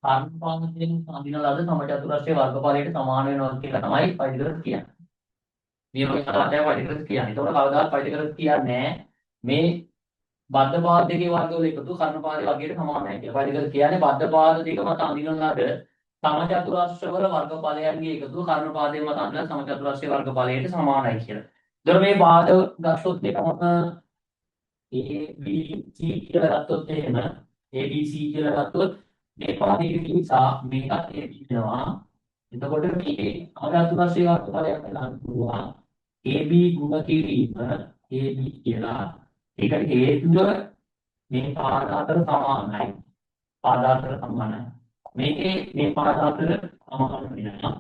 කර්මපාදයෙන් අඳින ලද සමචතුරස්‍රයේ වර්ගඵලයට සමාන වෙනවා කියලා තමයි පයිථාගොරස් කියන්නේ. මේ වගේ කතාවක් පයිථාගොරස් කියන්නේ. ඒතකොට කවදාවත් පයිථාගොරස් කියන්නේ මේ බද්ධ පාද දෙකේ වර්ගවල එකතු කර්ණපාද වර්ගයට සමානයි කියලා. පයිථාගොරස් කියන්නේ බද්ධ පාද දෙක මත අඳින ලද සමචතුරස්‍රවල වර්ගඵලයන්ගේ එකතුව කර්ණපාදයේ මත අඳින සමචතුරස්‍රයේ වර්ගඵලයට සමානයි කියලා. ඒතකොට මේ පාද ගත්තොත් එකම A B C කියලා ගත්තොත් එහෙම A B C කියලා ගත්තොත් මේ පාදයේ නිසා මේකත් A B වෙනවා. එතකොට මේ අරතුරස්සේ වර්ගඵලයක් ගන්න පුළුවන්. AB ගුණ කිරීම AB කියලා. ඒකට හේතුව මේ පාද අතර සමානයි. පාද අතර සමානයි. මේකේ මේ පාද අතර සමාන වෙනවා.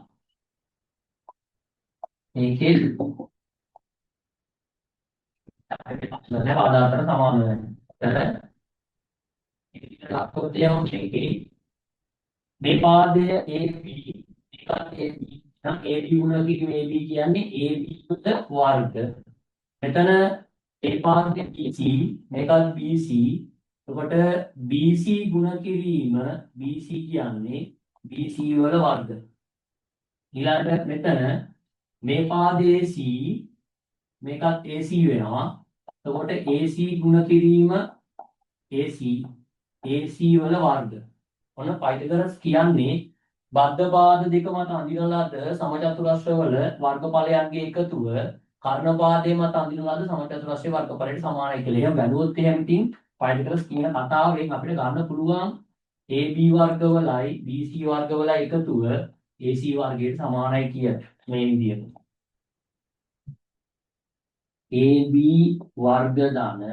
මේකේ පාද අතර සමාන වෙනවා. ලක්කොත් යම් මේකේ මේ පාදය AB එකත් AB නම් AB ගුණ කිරීම AB කියන්නේ AB වර්ග. මෙතන ඒ පාදයේ BC මේකත් BC. එතකොට BC ගුණ කිරීම BC කියන්නේ BC වල වර්ග. ඊළඟට මෙතන මේ පාදයේ C මේකත් AC වෙනවා. එතකොට AC ගුණ කිරීම AC AC වල වර්ග. ඔන්න පයිථාගොරස් කියන්නේ බද්ධ පාද දෙක මත අඳින ලද සමචතුරස්‍රවල වර්ගඵලයන්ගේ එකතුව කර්ණපාදයේ මත අඳින ලද සමචතුරස්‍රයේ වර්ගඵලයට සමානයි කියලා. එහෙනම් බැලුවොත් එහෙම ඉතින් පයිථාගොරස් කියන කතාවෙන් අපිට ගන්න පුළුවන් AB වර්ගවලයි BC වර්ගවලයි එකතුව AC වර්ගයට සමානයි කිය මේ විදිහට. AB වර්ග ධන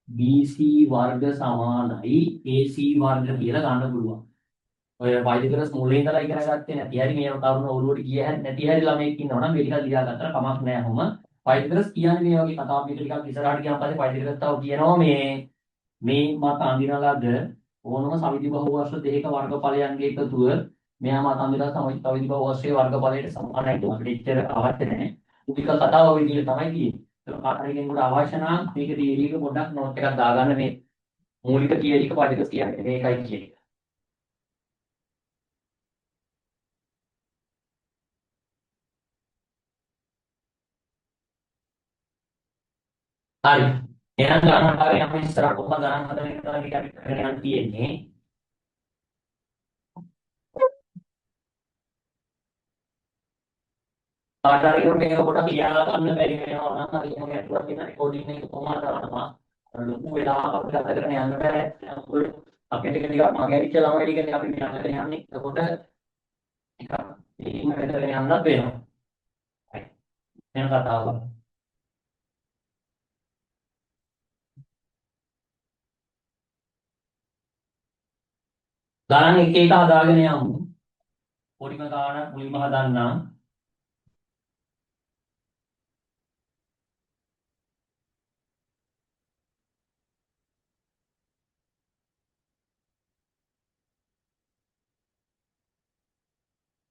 BC වර්ග සමානයි AC වර්ග කියලා ගන්න පුළුවන්. ඔය පයිථාගොරස් මුලින් ඉඳලා ඉගෙන ගත්තේ නැති හැටි මේ කරුණ ඔළුවට ගිය හැටි නැති හැටි ළමෙක් ඉන්නවනම් මේ ටික ලියා ගත්තා කමක් නැහැ වොම. පයිථාගොරස් කියන්නේ මේ වගේ කතාවක් මේක ටිකක් ඉස්සරහට ගියාන් පස්සේ පයිථාගොරස් තව කියනවා මේ මත අඳින ලද ඕනම සවිදි බහුවර්ෂ දෙකක වර්ගඵලයන්ගේ එකතුව මෙයා මත අඳින සවිදි බහුවර්ෂයේ වර්ගඵලයට සමානයි කියලා. අපිට එච්චර අවශ්‍ය නැහැ. උපික කතාව ඔය විදිහට තමයි තියෙන්නේ. ඒක කාටරි කෙනෙකුට අවශ්‍ය නම් මේක තියරි එක පොඩ්ඩක් නෝට් එකක් දාගන්න මේ මූලික තියරි එක පයිථාගොරස් කියන්නේ. මේකයි කියන්නේ. හරි. එහෙනම් ගණන් හරිය අපි ඉස්සරහ කොහොමද ගණන් හදන්නේ කියලා ටික අපි කරගෙන යන්න තියෙන්නේ. කාට හරි මේක පොඩ්ඩක් ලියලා ගන්න බැරි වෙනවා නම් හරි එහෙම ගැටලුවක් තියෙන රෙකෝඩින් එක කොහොමද කරනවා. ලොකු වෙලාවක් අපිට ගත කරගෙන යන්න බෑ. අපිට ටික ටික මගහැරිච්ච ළමයි ටික අපි යන්න යන්නේ. එතකොට ටිකක් මේක වැඩ කරගෙන යන්නත් වෙනවා. හරි. එහෙනම් කතාව. ගණන් එක එක හදාගෙන යමු. පොඩිම ගානක් මුලින්ම හදන්නම්.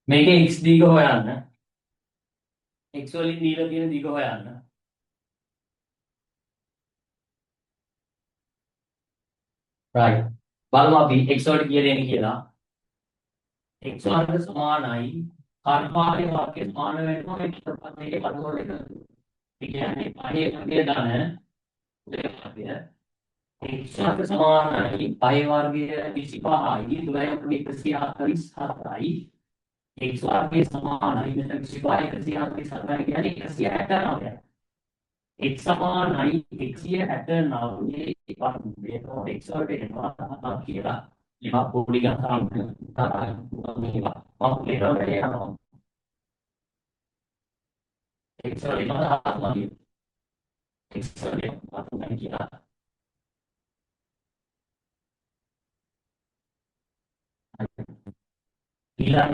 මේකේ x දිග හොයන්න. x වලින් දීලා තියෙන දිග හොයන්න. right. බලමු අපි x වලට කීය දෙන්නේ කියලා. x වර්ග සමානයි කර්මාවේ වර්ගය සමාන වෙනවා මේ චතුරාර්ය වර්ගවල එක. ඒ කියන්නේ පහේ වර්ගය ධන දෙකක්ය. x වර්ග සමානයි පහේ වර්ගය 25යි 147යි. x වර්ගය සමානයි මෙතන 25යි 147යි කියන්නේ 169යි. x සමානයි 169 වර්ගය x වලට එනවා කියලා. lima puluh tiga tahun lima puluh tahun Excel lima tahun lagi Excel lima tahun lagi kita bilang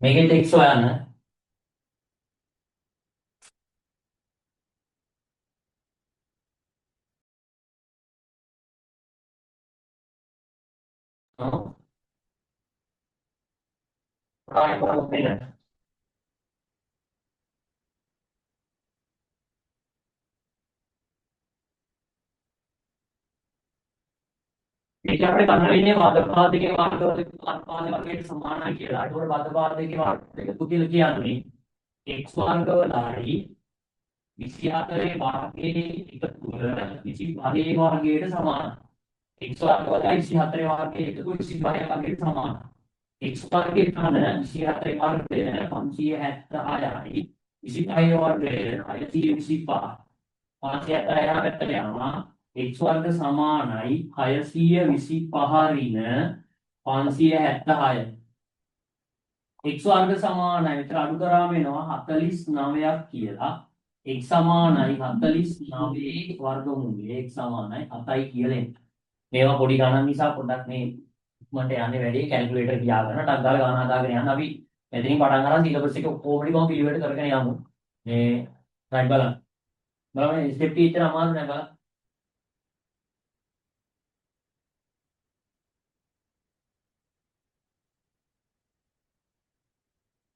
මේකෙත් x හොයන්න. ආයෙ බලමු මෙන්න. මේක අපිට ගන්න වෙන්නේ බද්ධපාදිකේ වර්ගවල අනුපාත වර්ගයට සමානයි කියලා. ඒකෝට බද්ධපාදිකේ වර්ග එකතු කියලා කියන්නේ x වර්ගවලයි 24 වර්ගයේ එකතුව 25 වර්ගයට සමානයි. x වර්ගවලයි 24 වර්ගයේ එකතුව 25 වර්ගයට සමානයි. x වර්ගයේ කන 24 වර්ගය 576යි 25 වර්ගය 625. 576 පැත්තට යනවා. x වර්ග සමානයි 625 ඍණ 576. x වර්ග සමානයි විතර අඩු කරාම එනවා 49ක් කියලා. x සමානයි 49 වර්ගමූලය x සමානයි 7යි කියලා එන්න. මේවා පොඩි ගණන් නිසා පොඩ්ඩක් මේ ඉක්මනට යන්නේ වැඩි කැල්කියුලේටර් තියාගෙන ටක් ගාලා ගණන් හදාගෙන යන්න අපි මෙතනින් පටන් ගන්න සිලබස් එක ඔක්කොම ටිකම පිළිවෙලට කරගෙන යමු. මේ රයිට් බලන්න. බලන්න ස්ටෙප් ටීචර් අමාරු නෑ බලන්න.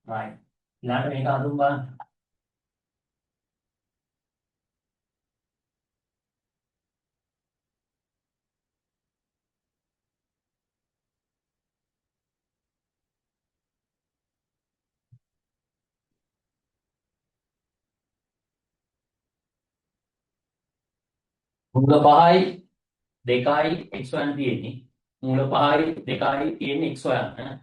right ඊළඟට මේක හඳුන් බලන්න. මූල 5යි 2යි x හොයන්න තියෙන්නේ. මූල 5යි 2යි තියෙන්නේ x හොයන්න.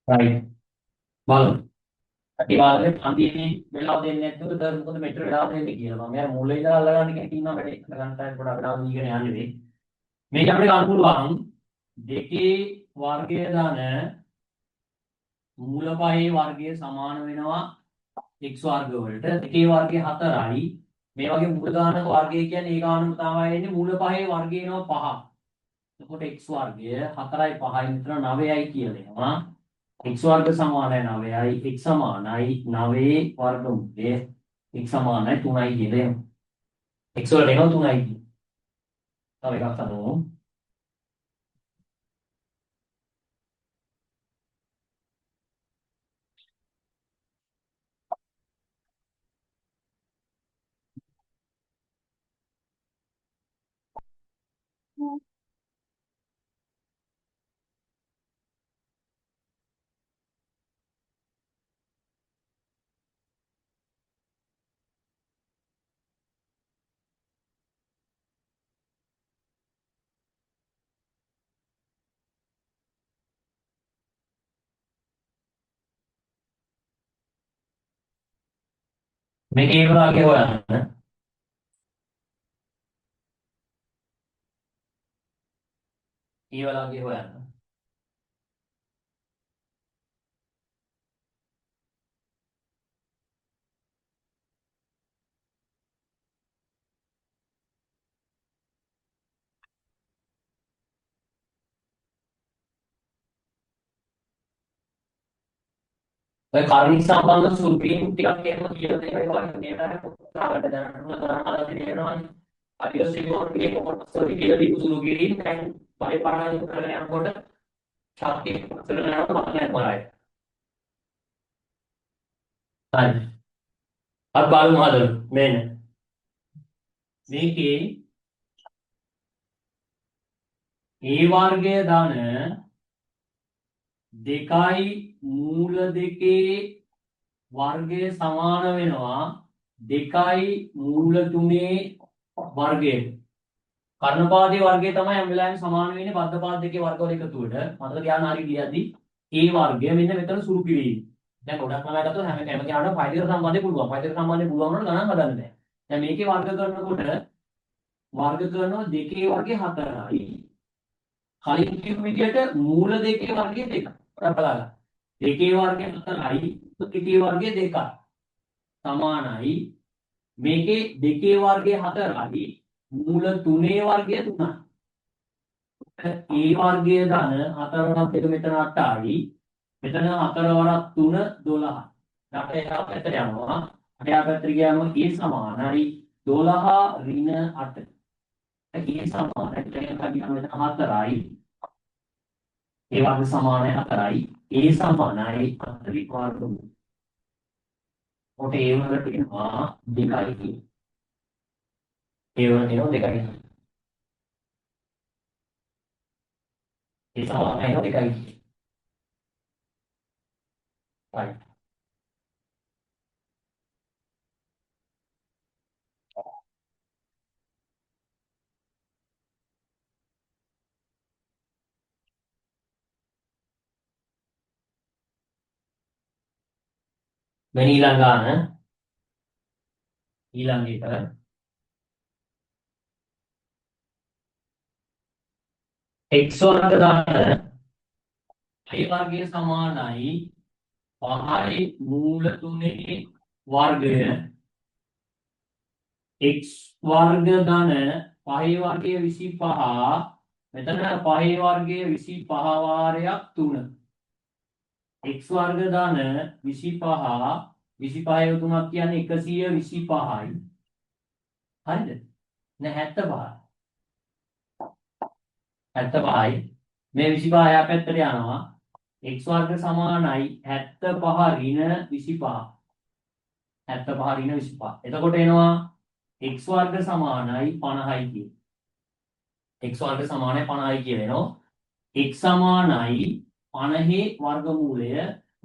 right බලමු. අටිවාරේ අන්තිමේ වෙලාව දෙන්නේ නැතුව තව මොකද මෙතර වෙලාව දෙන්නේ කියලා. මම යාර මූලේ ඉඳලා අල්ලගන්න කෙනෙක් ඉන්නවා වැඩේ. ගන්න ටයිම් පොඩක් වෙලාව දීගෙන යන්නේ මේ. මේක අපිට ගන්න පුළුවන් දෙකේ වර්ගය දාන මූල 5ේ වර්ගය සමාන වෙනවා x වර්ග වලට. දෙකේ වර්ගය 4යි. මේ වගේ මූල ගාන වර්ගය කියන්නේ ඒකානුම තමයි එන්නේ මූල 5ේ වර්ගය එනවා 5. එතකොට x වර්ගය 4යි 5යි විතර 9යි කියලා එනවා. x වර්ග සමානයි 9යි x සමානයි 9 වර්ගමූලය x සමානයි 3යි කියලා එනවා. x වලට එනවා 3යි කියලා. තව එකක් අරමු. මේක ඒ වගේ හොයන්න. ඒ වගේ හොයන්න. ඔය කර්ණික සම්බන්ධ සුළු පිළිම් ටිකක් එහෙම කියලා දෙනවා ඒ වගේ නේද පුතාට දැනන්න කරනවා දෙනවා. අපි ඔසිගෝන්ගේ කොටස් වල කියලා දීපු සුළු කිරීම දැන් පරිපාලනය කරගෙන යනකොට ශක්තිය පසල යනවා මම කරයි. හරි. අත් බලමු හදමු. මෙන්න. මේකේ a වර්ගය දාන දෙකයි මූල දෙකේ වර්ගය සමාන වෙනවා දෙකයි මූල තුනේ වර්ගයට. කර්ණපාදයේ වර්ගය තමයි හැම වෙලාවෙම සමාන වෙන්නේ බද්ධපාද දෙකේ වර්ගවල එකතුවට. මතක තියාගන්න හරි ගියදී a වර්ගය මෙන්න මෙතන සුළු කිරීම. දැන් ගොඩක් ළමයි ගත්තොත් හැම කෙනාටම පයිතර සම්බන්ධය පුළුවන්. පයිතර සම්බන්ධය පුළුවන් වුණොත් ගණන් හදන්න බෑ. දැන් මේකේ වර්ග කරනකොට වර්ග කරනවා දෙකේ වර්ගය 4යි. කලින් කියපු විදිහට මූල දෙකේ වර්ගය 2යි. ඔයාලා බලන්න. දෙකේ වර්ගය 4යි දෙකේ වර්ගය 2යි. සමානයි. මේකේ දෙකේ වර්ගය 4යි මූල 3ේ වර්ගය 3යි. a වර්ගය ධන 4 වරක් දෙක මෙතන 8යි. මෙතන 4 වරක් 3 12යි. 8 එහා පැත්තට යනවා. 8 එහා පැත්තට ගියාම a සමානයි 12 ඍණ 8. ඒ සමානයි කියන කඩියම වෙන 4යි. ඒ වර්ග සමානයි 4යි. ඒ සමානයි 4 වර්ගමූල. කොට ඒ වලට එනවා 2යි කියන. ඒ වලට එනවා 2යි. ඒ සමානයි 2යි කියන. right. මෙන්න ඊළඟ ගාන ඊළඟ එක x වර්ග දාන y වර්ගය සමානයි 5යි මූල 3 වර්ගය x වර්ග ධන 5 වර්ගය 25 මෙතන 5 වර්ගය 25 වාරයක් 3 x වර්ග ධන 25 25 3ක් කියන්නේ 125යි හරිද නෑ 75යි මේ 25 යා පැත්තට යනවා x වර්ග සමානයි 75 ඍණ 25 75 ඍණ 25 එතකොට එනවා x වර්ග සමානයි 50යි කියන. x වර්ග සමානයි 50යි කියවෙනවා. x සමානයි 50 වර්ගමූලය.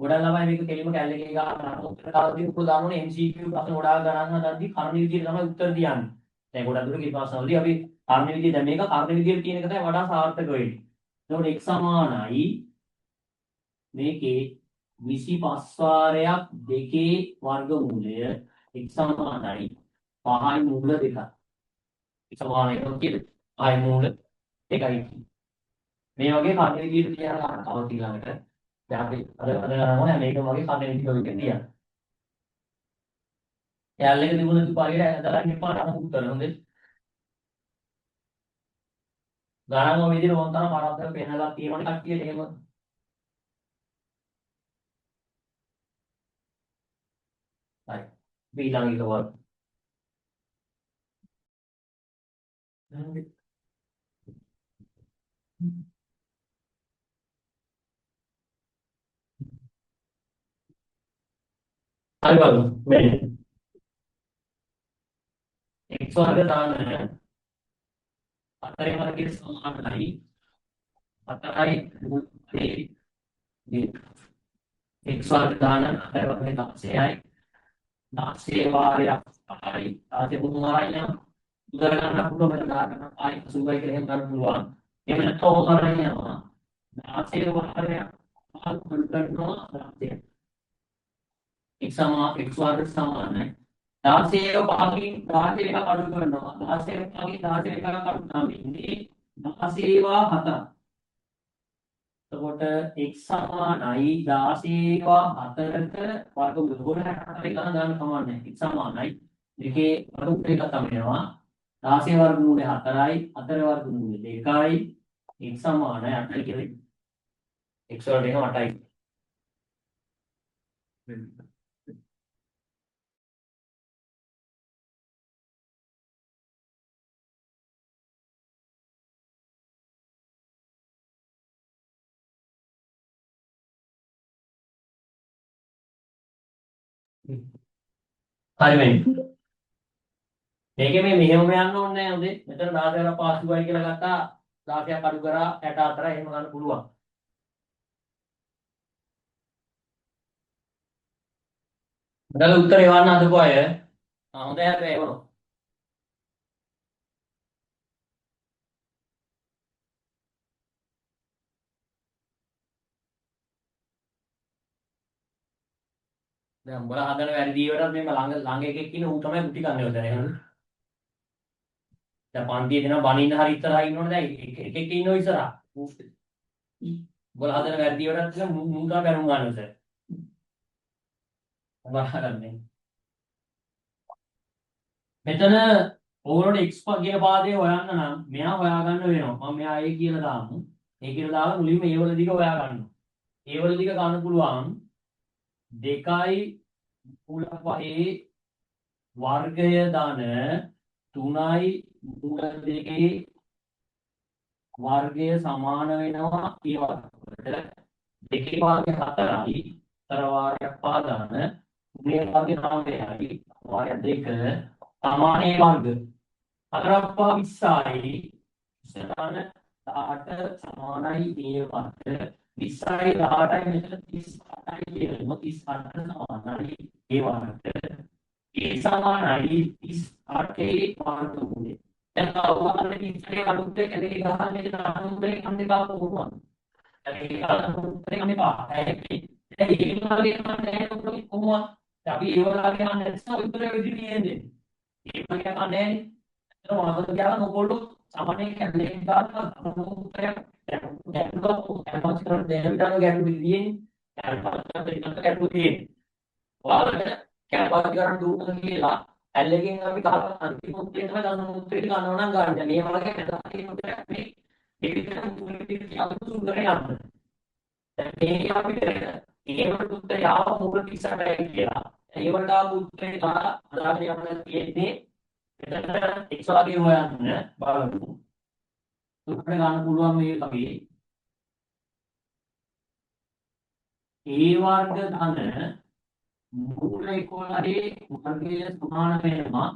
ගොඩක් ළමයි මේක කෙලිම කැල්ල එකේ ගන්න උත්තර දාලා උත්තර දානෝනේ MCQ ප්‍රශ්න ගොඩාක් ගණන් හදද්දි කර්ණ විදියට තමයි උත්තර දියන්නේ. දැන් ගොඩක් දුර කී ප්‍රශ්නවලදී අපි කර්ණ විදිය දැන් මේක කර්ණ විදියට කියන එක තමයි වඩා සාර්ථක වෙන්නේ. එතකොට x සමානයි මේකේ 25 වාරයක් 2 වර්ගමූලය x සමානයි 5යි මූල 2යි. සමානයි කියලා. 5යි මූල 2යි. මේ වගේ කන්නේ විදිහට තියන ගන්න තව ඊළඟට. දැන් අපි අද කරනවා මේක වගේ කන්නේ විදිහට තියන්න. එයාල් එක තිබුණ තුපාරියට ඇදලා ඉන්නපාර අර උත්තර හොඳේ. ගණන් විදිහට වොන් තරම් ආරම්භක පෙන්නලා තියෙනවනේ කට්ටියට එහෙම. හරි. ඊළඟ එක වල. හරි බලමු. මේ x වර්ග දාන 4 වර්ගයේ සමානයි 4යි මේ x වර්ග දාන 4 වර්ගයේ 16යි 16 වාරයක් 5යි 16 3 වාරයි නම් උදර ගන්න පුළුවන් මම ගන්න ආයි 80යි කියලා එහෙම ගන්න පුළුවන් එහෙම නැත්නම් ඕක කරගෙන යනවා 16 වාරයක් 5 කරනවා 16 x වර්ග සමානයි 16 පහකින් 16 එකක් අඩු කරනවා 16 පහකින් 16 එකක් අඩු කරනවා ඉන්නේ 16 වා 7 එතකොට x සමානයි 16 වා 4ක වර්ගමූල ගොඩ 64 ගන්න කමන්නේ x සමානයි දෙකේ වර්ගමූල එක තමයි එනවා 16 වර්ගමූලය 4යි 4 වර්ගමූලය 2යි x සමානයි 8යි කියලා x වලට එනවා 8යි හරි වෙන්නේ මේකේ මේ මෙහෙම යන්න ඕනේ නැහැ හොඳේ. මෙතන 16ක් පාස්ුවයි කියලා ගත්තා 16ක් අඩු කරා 64 එහෙම ගන්න පුළුවන්. මට උත්තරේ එවන්න හදපු අය හොඳයි හැබැයි එවනවා. දැන් උඹලා හදන වැඩි දීවරත් මේක ළඟ එකෙක් ඉන්න ඌ තමයි කුටි කන්නේ උතන එහෙනම්. දැන් පන්තියේ දෙනවා බනින්න හරි ඉස්සරහා ඉන්නෝනේ දැන් එකෙක් ඉන්නෝ ඉස්සරහා. උඹලා හදන වැඩි දීවරත් මූ තමයි බැනුම් ගන්න උතන. උඹලා මෙතන ඕගොල්ලෝ x කියන පාදේ හොයන්න නම් මෙයා හොයාගන්න වෙනවා. මම මෙයා a කියලා දාමු. a කියලා දාලා මුලින්ම a වල දිග හොයා ගන්නවා. a වල දිග ගන්න පුළුවන් 2යි මූල 5 වර්ගය දාන 3යි මූල 2 වර්ගය සමාන වෙනවා ඒ වර්ගවලට. 2 භාගය 4යි. 4 වාරයක් පාදාන 3 භාගය 9යි. වාරය 2 සමාන ඒ වර්ග. 4ක් පහ 20යි. ඉස්සරහට 18 සමානයි ඒ වර්ග. 20යි 18යි මෙතන 38යි කියනවා. 38 සමානයි ඒ වර්ග. ඒ සමානයි 38ේ වර්ගමූලය. දැන් අවවාදයේ ඉස්සරේ අලුත් එක දෙක ගහන්නේ නාමයෙන් අන්නේ බාපු වුණා. ඒක අලුත් එක මේ පායි. දැන් ඒක වගේ කන්නේ නැහැ කොහොමද? අපි ඒ වගේ කන්නේ නැත්නම් උත්තර වෙදින්නේ. ඒක වගේ කන්නේ නැහැ. ඒක මොනවද කියලා නොකොල්ලු සාමාන්‍යයෙන් කැලේ ගන්න උත්තරයක් දැන් කරන දෙවියන් ගැටු දෙන්නේ. ගැටු තියෙන්නේ. ඔයාලට කැපවත් කරන් දුන්න කියලා ඇල්ලකින් අපි ගහලා අන්තිම උත්තරේ තමයි ගන්න උත්තරේ ගන්නවා නම් ගන්න. මේ වගේ කතා කියන උත්තරයක් මේ දෙවියන් තුනේ සුන්දරේ යන්න. දැන් මේ අපිට ඒවට උත්තරය ආව මුල 38යි කියලා. ඒවට ආව උත්තරේ ගාලා අදාගෙන යන්න තියෙන්නේ එතන x වගේ හොයන්න බලමු. උත්තර ගන්න පුළුවන් මේ අපි a වර්ග ධන මූල 11 වර්ගය සමාන වෙනවා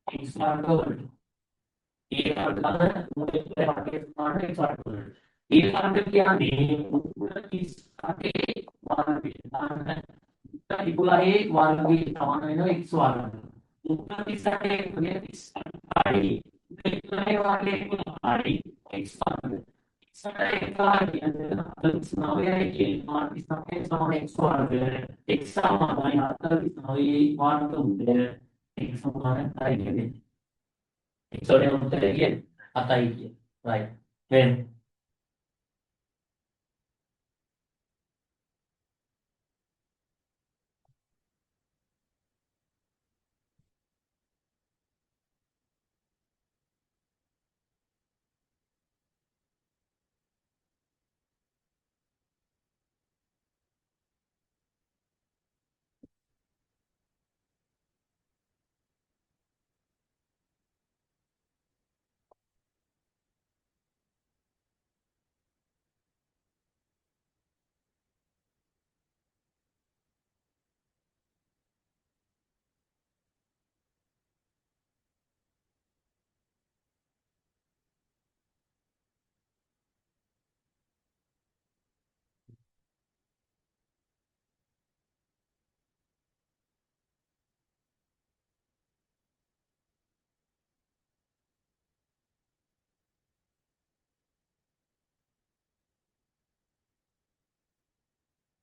x වර්ග වලට. a වර්ග ධන මූල 11 වර්ගය සමාන x වර්ග වලට. ඒ වර්ග කියන්නේ මූල 38 වර්ගය ධන 11 වර්ගය සමාන වෙනවා x වර්ග. මූල 38 වර්ගය 38යි. 11 වර්ගය 11යි x වර්ග. Saya yang sebenarnya ini sampai sama X warga X sama banyak atau sebenarnya warga udah X sama kayak gini X orang udah lagi atau ini right then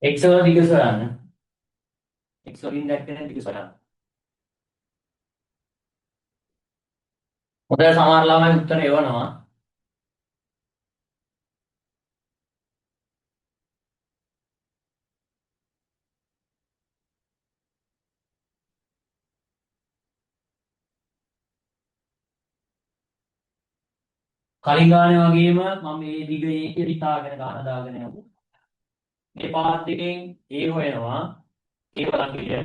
X orang tiga seorang X orang ini tiga seorang udah sama lama itu nih nama කලින් ගානේ වගේම මම මේ දිගේ හිතාගෙන ගන්න දාගෙන යමු. මේ පාත් එකෙන් A හොයනවා. ඒ වගේ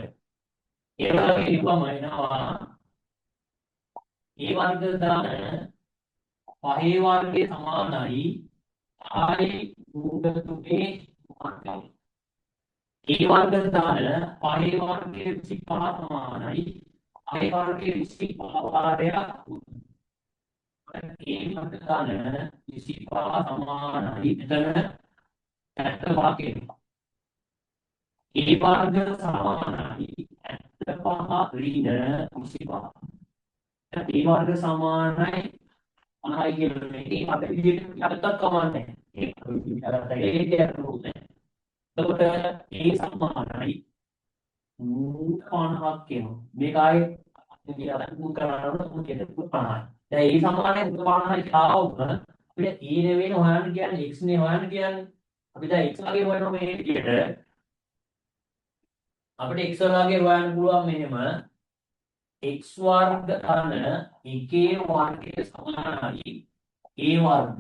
ඒ වගේ ඉපම එනවා. ඒ වර්ග දාන පහේ වර්ගයේ සමානයි. ආයි මූල තුනේ වර්ගයි. ඒ වර්ග දාන පහේ වර්ගයේ 25 සමානයි. ආයි වර්ගයේ 25 වාරයක් ඒ වර්ග දාන 25 සමානයි. එතන 75 කියනවා. ඒ වර්ග සමානයි 75 ඍණ 25. ඒ වර්ග සමානයි 50යි කියන එකේ අපේ විදිහට අපිටත් කමන්නේ. ඒක විදිහට රුනේ. එතකොට ඒ සමානයි 50ක් කියනවා. මේක ආයේ විදිහට මුල් කරනකොට මුලින්ම 50යි. දැන් ඒ සමානයි 50යි ආවොත් අපිට e නෙවෙයි හොයන්න කියන්නේ x නේ හොයන්න කියන්නේ. අපි දැන් x වගේ හොයනවා මේ විදිහට. අපිට x වගේ හොයන්න පුළුවන් මෙහෙම x වර්ග ධන එකේ වර්ගය සමානයි a වර්ග.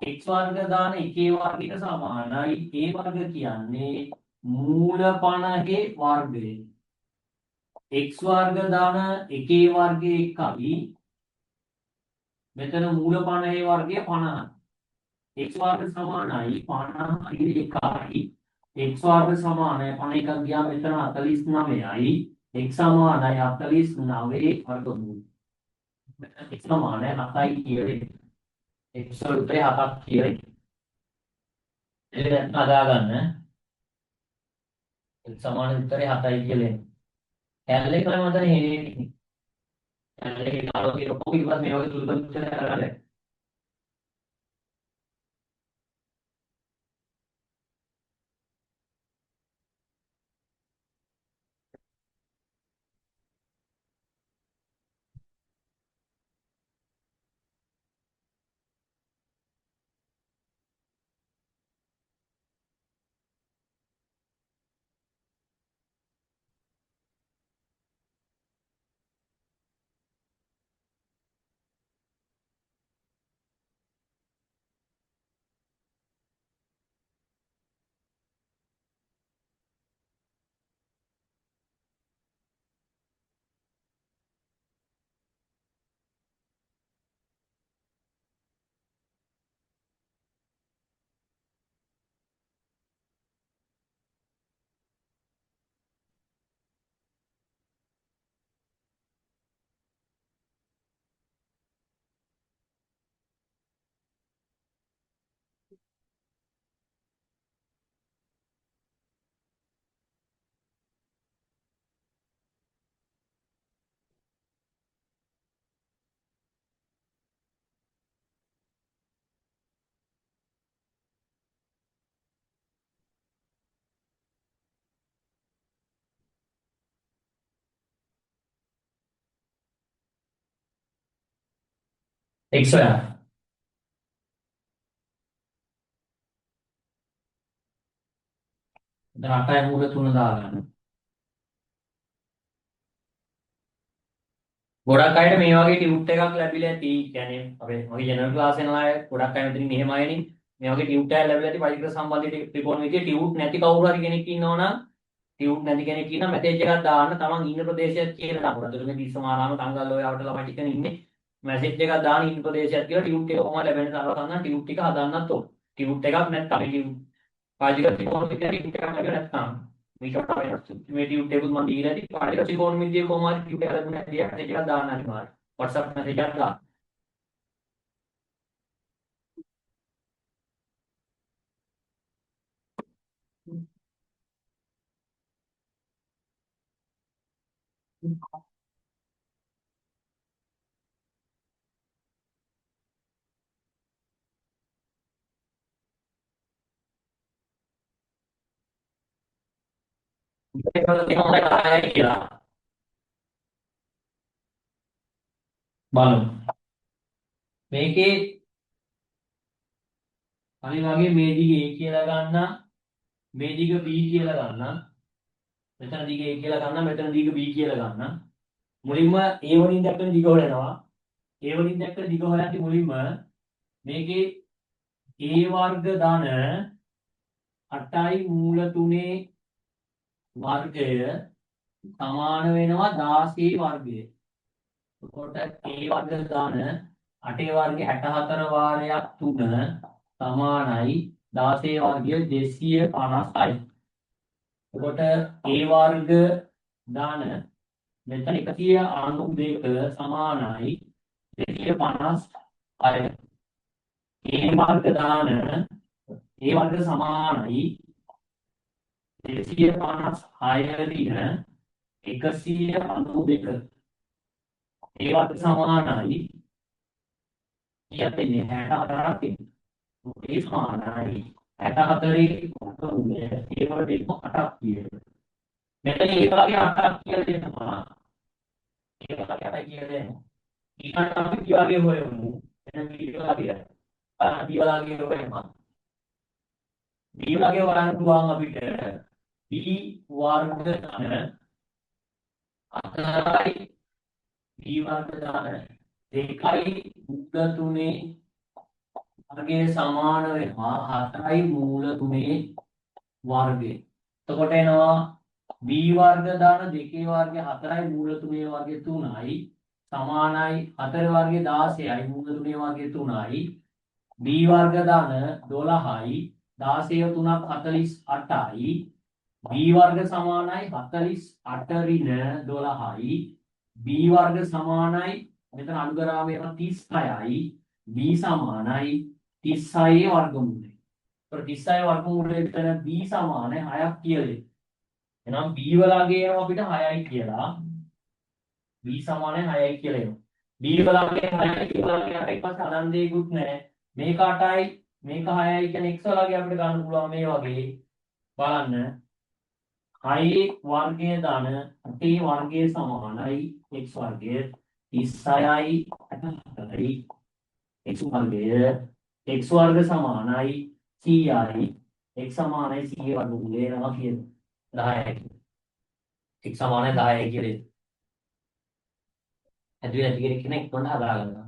x වර්ග දාන එකේ වර්ගයට සමානයි a වර්ග කියන්නේ මූල 50ගේ වර්ගය. x වර්ග දාන එකේ වර්ගයේ එකයි මෙතන මූල 50 වර්ගය 50යි. x වර්ග සමානයි 50යි එකයි. x වර්ග සමානයි 51ක් ගියා මෙතන 49යි. x සමානයි 49 වර්ගමූල. මෙතන x සමානයි 7යි කියලා. x උත්තරේ 7ක් කියලා. ඒක හදා ගන්න. x සමාන උත්තරේ 7යි කියලා. කැලේ කරම මතනේ හේනේ. කැලේ කාලෝ කියලා කොහොමද මේ වගේ සුළුපත් කරන්නේ? x හොයන්න. දැන් 8යි මූල 3 දාගන්න. ගොඩක් අයට මේ වගේ ටියුට් එකක් ලැබිලා ඇති. කියන්නේ අපේ මගේ ජෙනරල් ක්ලාස් යන අය ගොඩක් අය මෙතනින් එහෙම අයනේ. මේ වගේ ටියුට් එකක් ලැබිලා ඇති පරිග්‍රහ සම්බන්ධී ත්‍රිකෝණමිතිය ටියුට් නැති කවුරු හරි කෙනෙක් ඉන්නවනම් ටියුට් නැති කෙනෙක් ඉන්නා මැසේජ් එකක් දාන්න තමන් ඉන්න ප්‍රදේශයක් කියලා දාන්න. අතට මේ දිස්සමාරාම කංගල් ඔය වට ළමයි ටික ඉන්නේ. මැසේජ් එකක් දාන්න ඉන්න ප්‍රදේශයක් කියලා ටියුට් එක කොහොමද ලැබෙන්නේ තරවසන්න ටියුට් එක හදන්නත් ඕන. ටියුට් එකක් නැත්නම් ටියුට් පරිග්‍රහ ත්‍රිකෝණමිතිය ටියුට් එකක් ලැබෙන්නේ නැත්නම් මේකට තමයි මේ ටියුට් එකකුත් මම දීලා ඇති. පරිග්‍රහ ත්‍රිකෝණමිතිය කොහොමද ටියුට් එක ලැබුණේ නැති මැසේජ් එකක් දාන්න අනිවාර්යයෙන්. WhatsApp message එකක් දාන්න. ඒක තමයි කායයි කියලා බලමු. මේකේ අනිත් වගේ මේ දිගේ A කියලා ගන්න, මේ දිග B කියලා ගන්න. මෙතන දිග A කියලා ගන්න, මෙතන දිග B කියලා ගන්න. මුලින්ම A වලින් දක්වන දිග හොයනවා. A වලින් දක්වන දිග හොයද්දි මුලින්ම මේකේ A වර්ග ධන 8යි මූල 3 වර්ගය සමාන වෙනවා 16 වර්ගය. එතකොට A වර්ග ධන 8 වර්ගය 64 වාරයක් 3 සමානයි 16 වර්ගය 250යි. එතකොට A වර්ග ධන මෙතන 192 සමානයි 250යි. A වර්ග ධන A වර්ග සමානයි 256 දින 192. A වර්ග සමානයි කියන්නේ 64ක් තියෙනවා. ඒ සමානයි 64 කොටුනේ ඒ වගේ 8ක් කියනවා. මෙතන ඒ වගේ 8ක් කියලා දෙනවා. ඒ වගේ 8ක් කියලා දෙනවා. ඊට අපි කියාගේ හොයමු. එතන වීඩියෝ වගේ. වගේ හොයමු. වගේ වරන් පුළුවන් අපිට B වර්ග ධන 4යි B වර්ග ධන 2යි මූල 3 වර්ගයේ සමාන වෙනවා 4යි මූල 3 වර්ගය. එතකොට එනවා b වර්ග දාන 2 වර්ගය 4යි මූල 3 වර්ගය 3යි සමානයි 4 වර්ගය 16යි මූල 3 වර්ගය 3යි b වර්ග දාන 12යි 16 3ක් 48යි b වර්ග සමානයි 48 ඍණ 12යි b වර්ග සමානයි මෙතන අනුග්‍රාමය 36යි b සමානයි 36 වර්ගමූලය. ඒතර 36 වර්ගමූලය විතර b සමානයි 6ක් කියලා. එහෙනම් b වලගේ එනවා අපිට 6යි කියලා. b සමානයි 6යි කියලා එනවා. b වලගේ 6යි කියලා කියන එක පස්සේ අනන් දෙයක්වත් නැහැ. මේක 8යි මේක 6යි කියන x වලගේ අපිට ගන්න පුළුවන් මේ වගේ. බලන්න 6 වර්ගය දාන 8 වර්ගය සමානයි x වර්ගය 36යි 8යි x වර්ගය x වර්ග සමානයි 100යි x සමානයි 100 වර්ගමූලය එනවා කියලා 10යි x සමානයි 10යි කියලා ඇදුවේ නැති කෙනෙක් කොහොමද හදාගන්නවා.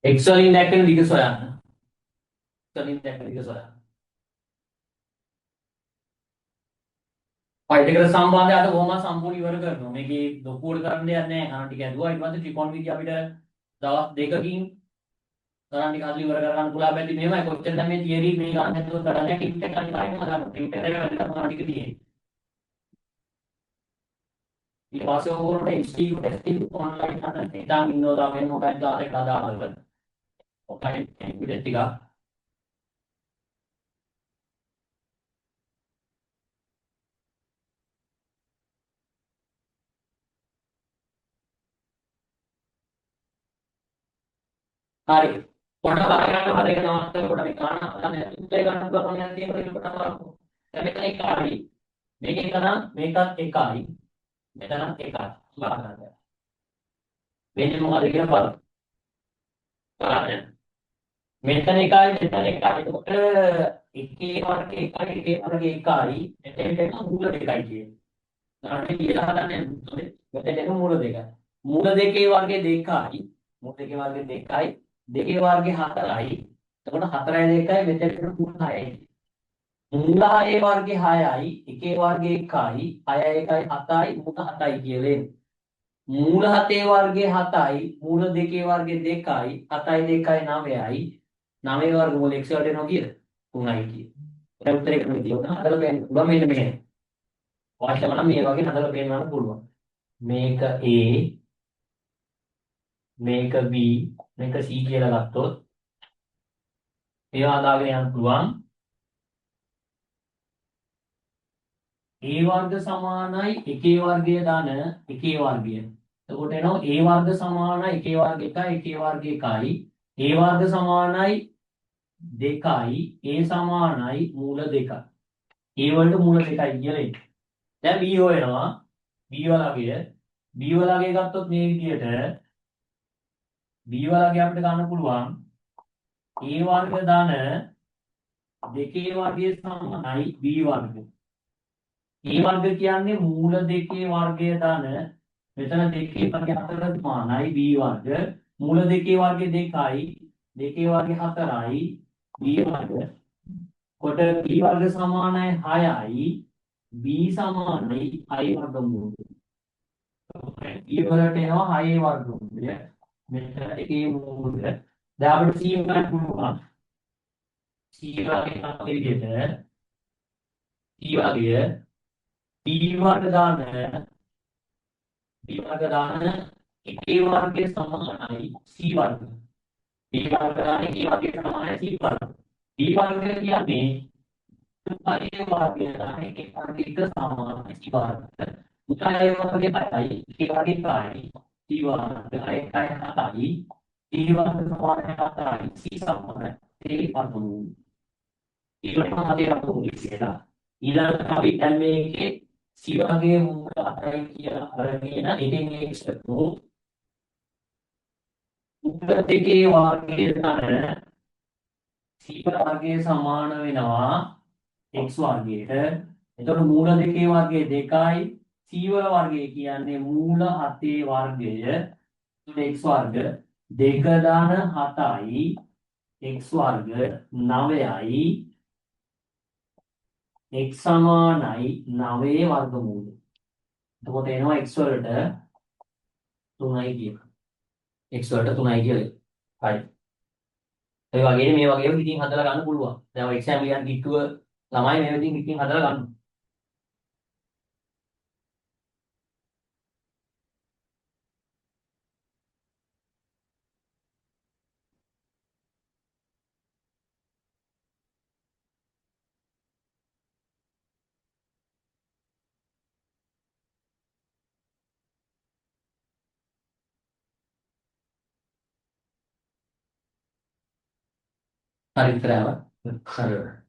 x වලින් දැක්වෙන දිග සොයන්න. x වලින් දැක්වෙන දිග සොයන්න. ඔය දෙකට සම්බන්ධය අද කොහොමද සම්පූර්ණ ඉවර කරනවා. මේකේ ලොකුවට කරන්න දෙයක් නැහැ. ගණන් ටික ඇදුවා. ඊට පස්සේ ත්‍රිකෝණ විද්‍යාව අපිට දවස් දෙකකින් ගණන් ටික හදලා ඉවර කරගන්න පුළුවන්. බැලි මෙහෙමයි කොච්චර දැන් මේ තියරි මේ ගණන් හදුවත් ගණන් ටික ටික අනිවාර්යයෙන්ම ගන්න. ටික ටික ගණන් ටික තියෙන්නේ. ඊට පස්සේ ඕගොල්ලන්ට HTTP ටෙස්ටිං ඔන්ලයින් හදන්න ඉතින් ඉන්නවා තමයි මොකක්ද ආරෙක දාලා ඔකයි විදිහට ටික හරි පොඩ බලන්න හරියට නවත්තලා පොඩ මේ ගන්න හදන්න ඉතින් ගන්න පුළුවන් යන තියෙන එක පටන් ගන්නකො දැන් මෙතන එකයි මේකෙන් කරා මේකත් එකයි මෙතනත් එකයි බලන්න වෙන්නේ මොකද කියලා බලන්න බලන්න මෙතන එකයි මෙතන එකයි එතකොට එකේ වර්ගය එකයි එකේ වර්ගය එකයි එතෙන්ට මූල දෙකයි කියන්නේ ගන්න කියලා හදන්නේ මෙතන මූල දෙකයි මූල දෙකේ වර්ගය දෙකයි මූල දෙකේ වර්ගය දෙකයි දෙකේ වර්ගය 4යි. එතකොට 4යි 2යි මෙතනට මූල 6යි. මූල 6 වර්ගය 6යි, එකේ වර්ගය 1යි, 6යි 1යි 7යි, මූල 7යි කියලා එන්නේ. මූල 7 වර්ගය 7යි, මූල 2 වර්ගය 2යි, 7යි 2යි 9යි. 9 වර්ගමූල x වලට එනවා කීයද? 3යි කිය. ඒක උත්තරේ කරන්නේ තියෙනවා. හදලා බලන්න. උඹ මෙන්න මෙහෙම. වාස්තව නම් මේ වගේ හදලා පෙන්නන්න පුළුවන්. මේක A මේක B මේක C කියලා ගත්තොත් ඒවා හදාගෙන යන්න පුළුවන් A වර්ග සමානයි එකේ වර්ගය ධන එකේ වර්ගය. එතකොට එනවා A වර්ග සමානයි එකේ වර්ග 1යි එකේ වර්ග 1යි. A වර්ග සමානයි 2යි A සමානයි මූල 2යි. A වලට මූල 2යි කියලා එන්නේ. දැන් B හොයනවා. B වලගේ B වලගේ ගත්තොත් මේ විදියට B වලගේ අපිට ගන්න පුළුවන් A වර්ග ධන දෙකේ වර්ගය සමානයි B වර්ග. A වර්ග කියන්නේ මූල දෙකේ වර්ගය ධන මෙතන දෙකේ වර්ගය 4 සමානයි B වර්ග. මූල දෙකේ වර්ගය 2යි දෙකේ වර්ගය 4යි B වර්ග. කොට B වර්ග සමානයි 6යි B සමානයි 6 වර්ගමූල. B වලට එනවා 6 වර්ගමූලය. මෙතන එකේ මූලය. දැන් අපිට C ගන්න පුළුවන්. C වර්ගය අපේ විදිහට C වර්ගය B වර්ග දාන B වර්ග දාන එකේ වර්ගය සමානයි C වර්ග. B වර්ග දාන එකේ වර්ගය සමානයි C වර්ග. B වර්ග කියන්නේ තුනයි වර්ගය දාන එකේ වර්ගයක සමානයි C වර්ග. තුනයි වර්ගය 5යි එකේ වර්ගය 5යි C වර්ග 1යි 7යි D වර්ග සමානයි 7යි C සමානයි C වර්ගමූල. ඊළඟට අපි අපු කියලා ඊළඟට අපි දැන් මේකේ C වර්ගයේ මූල 8යි කියලා අරගෙන ඉතින් ඒක ඉස්සරහට උත්තර දෙකේ වර්ගය ගන්න C වර්ගයේ සමාන වෙනවා x වර්ගයට. එතකොට මූල දෙකේ වර්ගය 2යි C වල වර්ගය කියන්නේ මූල 7ේ වර්ගය x වර්ග 2 දාන 7යි x වර්ග 9යි x සමානයි 9 වර්ගමූල. එතකොට එනවා x වලට 3යි කියලා. x වලට 3යි කියලා. හරි. ඒ වගේ මේ වගේම ඉතින් හදලා ගන්න පුළුවන්. දැන් ඔය එක්සෑම් ලියන්න කිට්ටුව ළමයි මේ විදිහින් ඉතින් හදලා ගන්න. හරි විතරයි. හරි.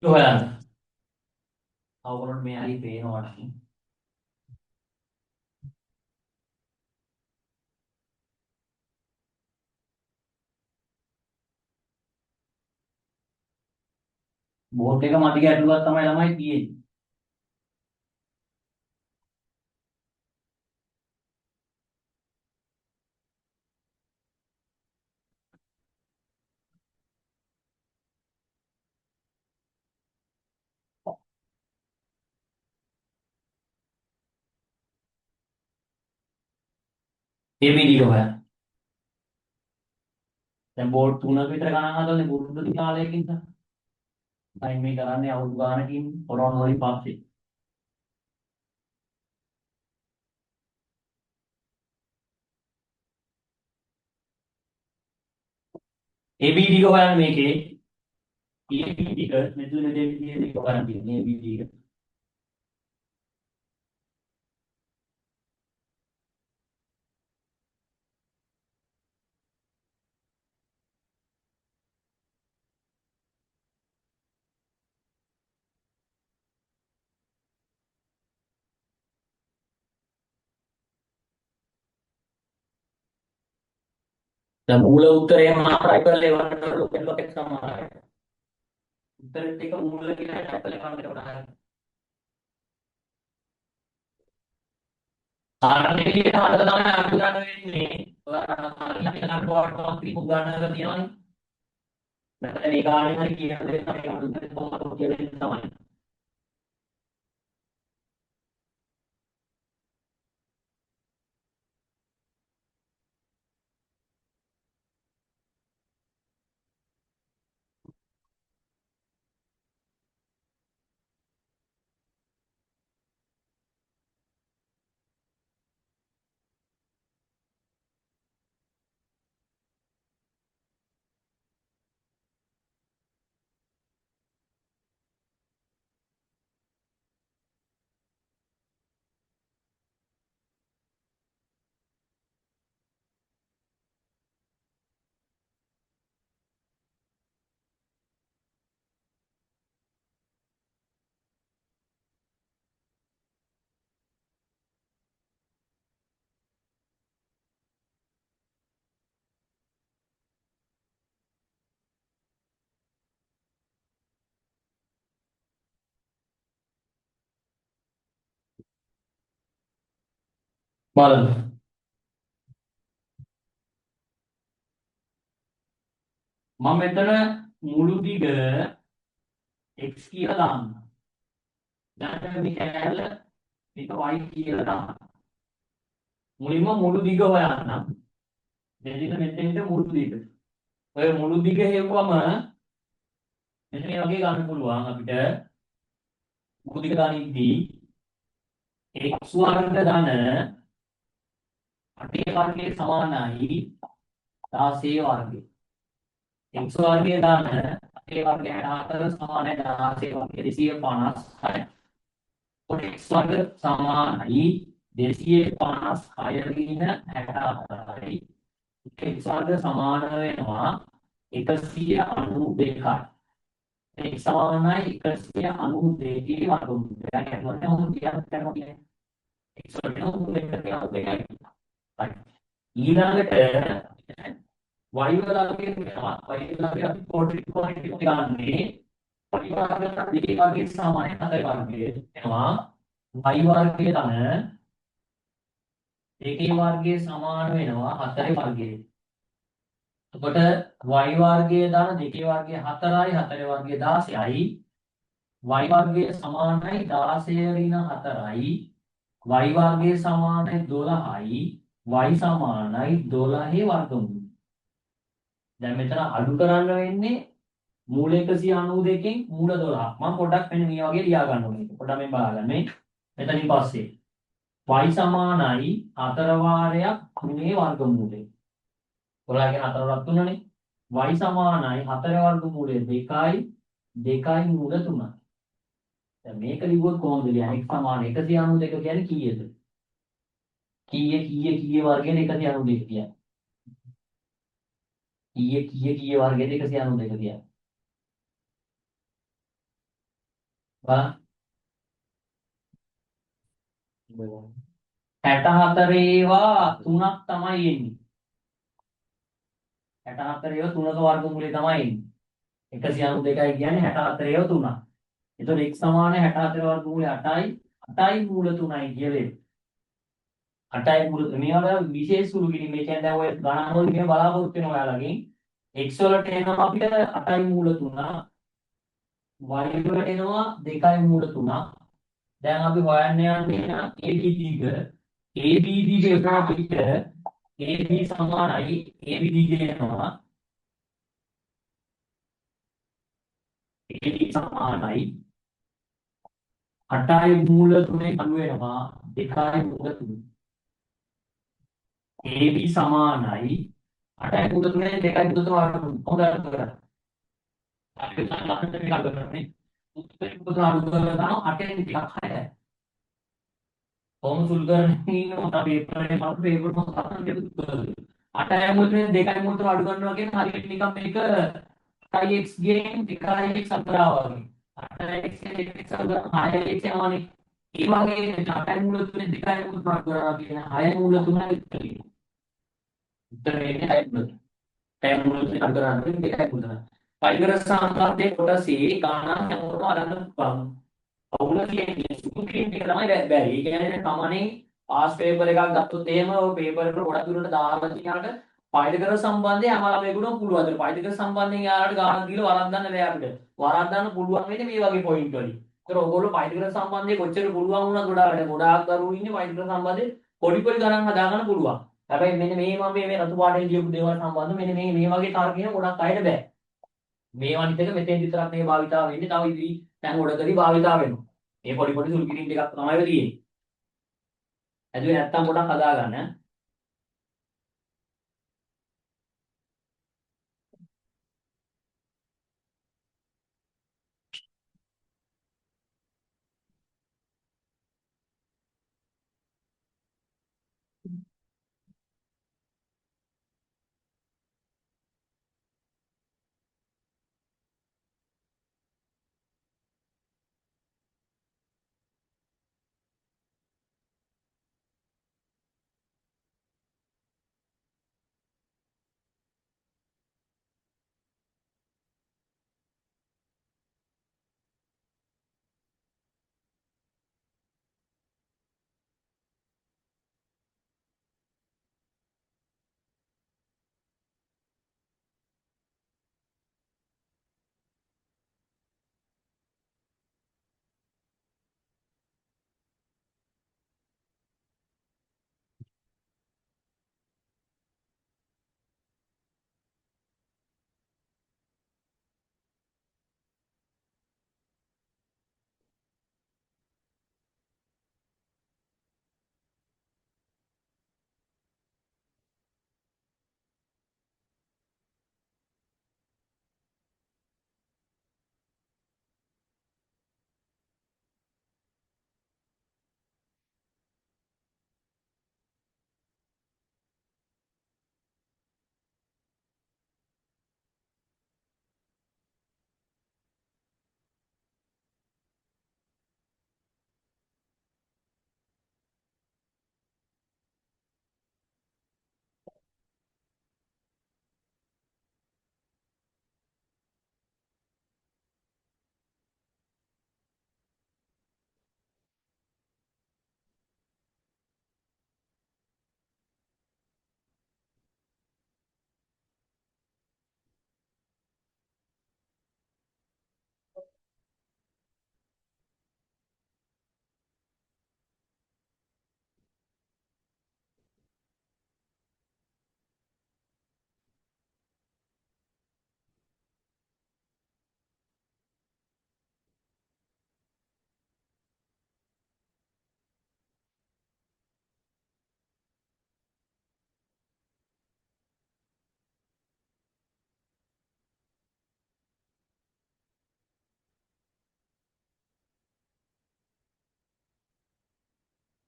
හොයන්න. අවුරුද්ද මේ හරි පේනවා නම් බෝඩ් එක මතක ඇටලුවක් තමයි ළමයි තියෙන්නේ. මේ විදිහට හොයන්න. දැන් බෝඩ් 3ක විතර ගණන් හදන්නේ බුද්ධ කාලයකින් තමයි. අයින් මේ කරන්නේ අවුරුදු ගානකින් කොරෝනා වලින් පස්සේ. AB ටික හොයන්න මේකේ AB ටික මෙතුන දෙවි ටික හොයන්න තියෙන්නේ AB ටික. දැන් මූල උත්තරේ මම try කරලා එවන්න ලොකෙන් සමානයි. උත්තරෙත් ටික මූල කියලා try කරලා එවන්න උදාහරණ. සාමාන්‍ය විදිහට හදලා තමයි අඩු ගන්න වෙන්නේ. ඔයාලා අපි නඩුවට ත්‍රිමුඛ ගණනක තියෙනවනේ. නැත්නම් ඒ ගානේ හරි කියන දේ තමයි අඩු ගන්න කොහොමද කියලා තමයි. බලන්න. මම මෙතන මුළු දිග x කියලා දාන්නම්. දැන් මේ කැලල මේක y කියලා දාන්න. මුලින්ම මුළු දිග හොයන්නම්. දෙදින මෙතෙන්ට මුළු දිග. ඔය මුළු දිග හෙව්වම මෙතන මේ වගේ ගන්න පුළුවන් අපිට මුළු දිග ගනිද්දී x වර්ග ධන 8 වර්ගයේ සමානයි 16 වර්ගය. x වර්ගයේ ධන 8 වර්ගය 64 සමානයි 16 වර්ගය 256. x වර්ග සමානයි 256 ඍණ 64යි. x වර්ග සමාන වෙනවා 192යි. x සමානයි 192 වර්ගමූලය. දැන් එතකොට මොකද කියන්නේ? x වර්ග මොකද කියන්නේ? හරි. ඊළඟට y වර්ගයෙන් වෙනවා. y වර්ගය අපි පොඩි එක ගන්නේ. y වර්ගය දෙකේ වර්ගයේ සමානයි 4 වර්ගයේ වෙනවා. y වර්ගය තමයි දෙකේ වර්ගයේ සමාන වෙනවා 4 වර්ගයේ. එතකොට y වර්ගයේ දාන දෙකේ වර්ගයේ 4යි 4 වර්ගයේ 16යි. y වර්ගයේ සමානයි 16 ඍණ 4යි. y වර්ගයේ සමානයි 12යි. y සමානයි 12 වර්ගමූල. දැන් මෙතන අඩු කරන්න වෙන්නේ මූල 192කින් මූල 12. මම පොඩ්ඩක් මෙන්න මේ වගේ ලියා ගන්න ඕනේ. පොඩ්ඩක් මේ බලන්න මේ මෙතනින් පස්සේ y සමානයි 4 වාරයක් 3 වර්ගමූලය. 12 කියන 4 වරක් 3නේ. y සමානයි 4 වර්ගමූලය 2යි 2යි මූල 3යි. දැන් මේක ලිව්වොත් කොහොමද ලියන්නේ? x සමාන 192 කියන්නේ කීයද? කීයේ වර්ගයද 192 කියන්නේ? කීයේ වර්ගයද 192 කියන්නේ? බලන්න. 64 ඒවා 3ක් තමයි එන්නේ. 64 ඒවා 3ක වර්ගමූලය තමයි එන්නේ. 192යි කියන්නේ 64 ඒවා 3ක්. එතකොට x සමාන 64 වර්ගමූලය 8යි 8යි මූල 3යි කියලා. 8යි මූල මේවා විශේෂ සුළු කිරීම. මේ කියන්නේ දැන් ඔය ගණන් වලින් මේ බලාපොරොත්තු වෙනවා ඔයාලගෙන්. x වලට එනවා අපිට 8යි මූල 3, y වලට එනවා 2යි මූල 3. දැන් අපි හොයන්න යන්නේ AB දිග. AB දිග එනවා අපිට AB සමානයි AB දිග එනවා AB සමානයි 8යි මූල 3 අඩු වෙනවා 2යි මූල 3. AB සමානයි 8යි මුල 3යි 2යි මුල 3 අඩු හොඳට කරගන්න. අපි ලස්සනට මේක අඩු කරන්නේ. 3යි මුල 3 අඩු කරලා දානවා 8ෙන් ටිකක් 6යි. කොහොම සුළු කරන්නේ ඉන්නවා පේපර් එකේ මම පේපර් මොකක්ද කරන්නේ. 8යි මුල 3යි 2යි මුල 3 අඩු කරනවා කියන්නේ හරියට නිකන් මේක 8ix ගෙන් 1ix අතරා වගේ. 8ix ගෙන් 1ix අතරා 6ix යනවනේ. ඒ වගේ 8යි මුල 3යි 2යි මුල 3 අඩු කරනවා කියන 6යි මුල 3යි උත්තරේ. උත්තරේ 6යි මුල. පැමුණුත් අගරන්නේ දෙකයි පුතන. පයිගර සාන්තාර්ථයේ කොටසේ ගානක් හැමෝටම අරන් බලමු. අවුල කියන්නේ සුදු ක්‍රීම් එක තමයි බැරි. ඒ කියන්නේ කමනේ පාස් පේපර් එකක් ගත්තොත් එහෙම ඔය පේපර් එකට ගොඩක් දුරට දාලා තියාට පයිගර සම්බන්ධයෙන් අමාරු වෙගුණ පුළුවන්. පයිගර සම්බන්ධයෙන් යාලට ගානක් දීලා වරද්දන්න බෑ අපිට. වරද්දන්න පුළුවන් වෙන්නේ මේ වගේ පොයින්ට් වලින්. ඒතර ඔයගොල්ලෝ පයිගර සම්බන්ධයෙන් කොච්චර පුළුවන් වුණා ගොඩාක් දරුවෝ ඉන්නේ පයිගර සම්බන්ධයෙන් පොඩි පොඩි ගණන් හදාගන්න පුළුවන්. හැබැයි මෙන්න මේ මම මේ රතු පාටේ ලියපු දේවල් සම්බන්ධව මෙන්න මේ වගේ තර්කයන් ගොඩක් අයට බෑ. මේ වනිත් එක මෙතෙන් විතරක් මේ භාවිතා වෙන්නේ. තව ඉදිරි තැන් වලදී භාවිතා වෙනවා. මේ පොඩි පොඩි සුළු කිරීම් ටිකක් තමයි වෙන්නේ. ඇදුවේ නැත්තම් ගොඩක් හදාගන්න.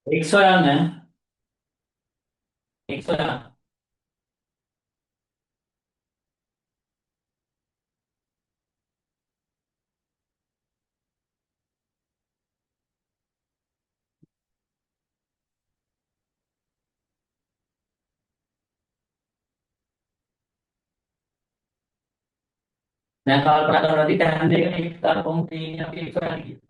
x හොයන්න. x හොයන්න. දැන් කල්පනා කරනවාදී තැන් දෙකක x ගන්න කොහොමද තියෙන්නේ අපි x හොයන්න කියලා.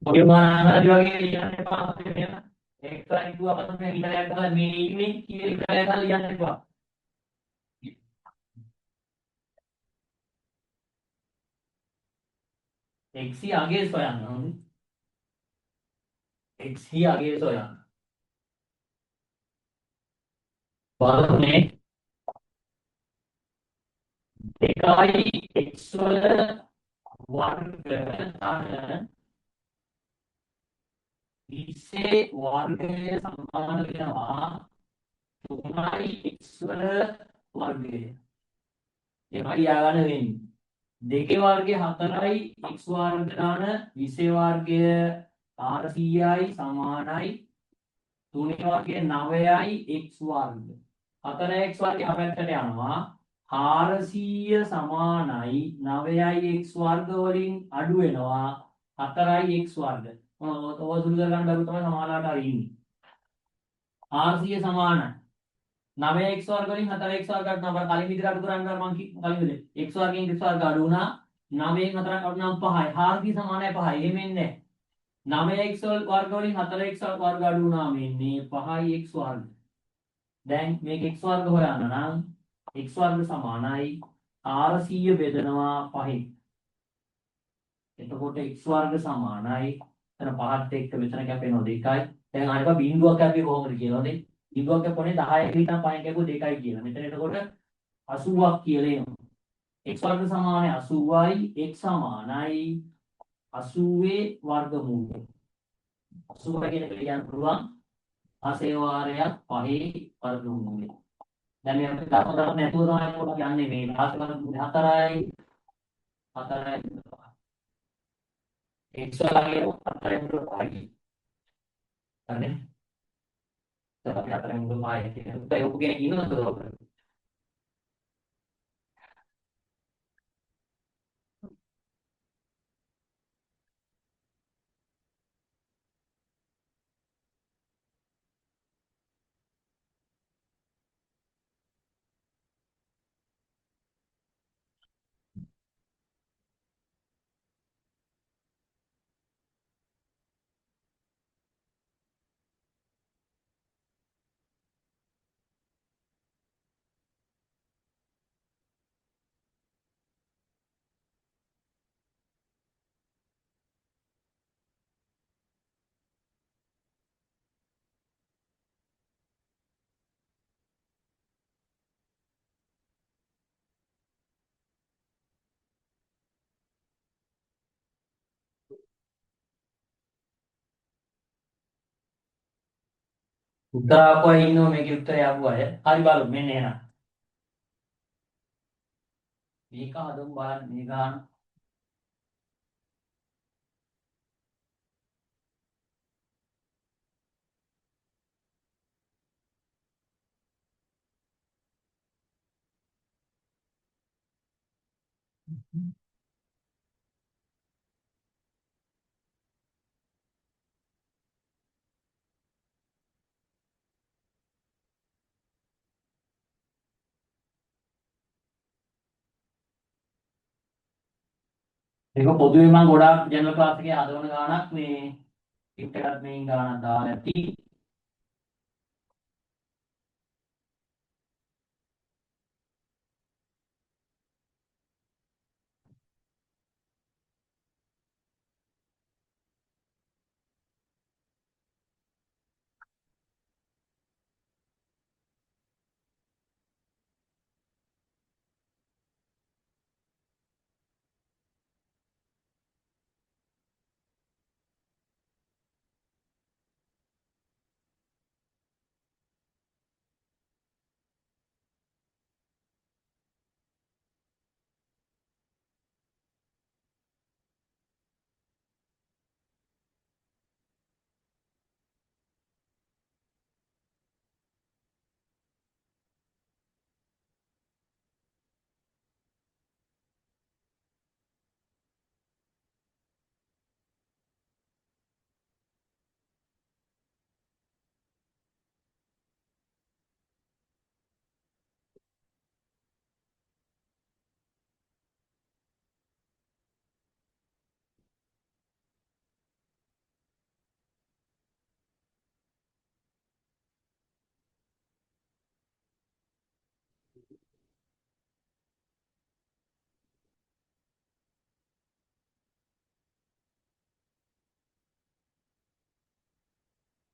පොඩි මානහරි වගේ ලියන්න එපා අපිට මෙහෙම. x අයිතුව අපිට මේ ඉලක්කයක් දාලා මේ ඉන්නේ කියලා ඉලක්කයක් දාලා ලියන්න එපා. x අගය සොයන්න ඕනේ. x අගය සොයන්න. බලන්නේ 2යි x වල වර්ග අන 20 වර්ගය සමාන වෙනවා 3යි x වල වර්ගය. ඒක හරියාගන්න වෙන්නේ. 2 වර්ගය 4යි x වර්ග දාන 20 වර්ගය 400යි සමානයි 3 වර්ගය 9යි x වර්ග. 4x වර්ගය අපැත්තට යනවා 400 සමානයි 9යි x වර්ග වලින් අඩු වෙනවා 4යි x වර්ග. ඔය සුළු කරගන්න බැරුව තමයි සමානලාට හරි ඉන්නේ. 400 සමානයි 9x වර්ග වලින් 4x වර්ග අඩු වෙනවා. කලින් විදිහට අඩු කරන්න මම කලින් විදිහට x වර්ගයෙන් x වර්ග අඩු වුණා 9න් 4ක් අඩු නම් 5යි 400 සමානයි 5යි. එහෙම එන්නේ නැහැ. 9x වර්ග වලින් 4x වර්ග අඩු වුණා මෙන්නේ 5යි x වර්ග. දැන් මේක x වර්ග හොයන්න නම් x වර්ග සමානයි 400 බෙදනවා 5න්. එතකොට x වර්ග සමානයි එතන 5ත් එක්ක මෙතන කැපෙනවා 2යි. දැන් අනික බිඳුවක් කැපුවේ කොහොමද කියලාද? බිඳුවක් කැපුණේ 10ක හිටන් 5න් කැපුව 2යි කියලා. මෙතන එතකොට 80ක් කියලා එනවා. x වර්ග සමානයි 80යි x සමානයි 80 වර්ගමූලය. 80 කියන එක කියන්න පුළුවන් 5 වාරයක් 5 වර්ගමූලය. දැන් මේ අපිට දාපදක් නැතුව තමයි යන්නේ මේ 4යි 4යි x වලගේ 4යි 5යි. හරිනේ? අපි 4යි 5යි කියන එක ඔය කෙනෙක් ඉන්නවද ඔතන? උත්තර ආපුවා ඉන්නවා මේකේ උත්තරය ආපු අය. හරි බලමු මෙන්න එහෙනම්. මේක හදමු බලන්න මේ ගාන. මේක පොදුවේ මම ගොඩාක් ජනරල් ක්ලාස් එකේ හදවන ගානක් මේ ටිකට් එකත් මේන් ගානක් දාලා ඇති.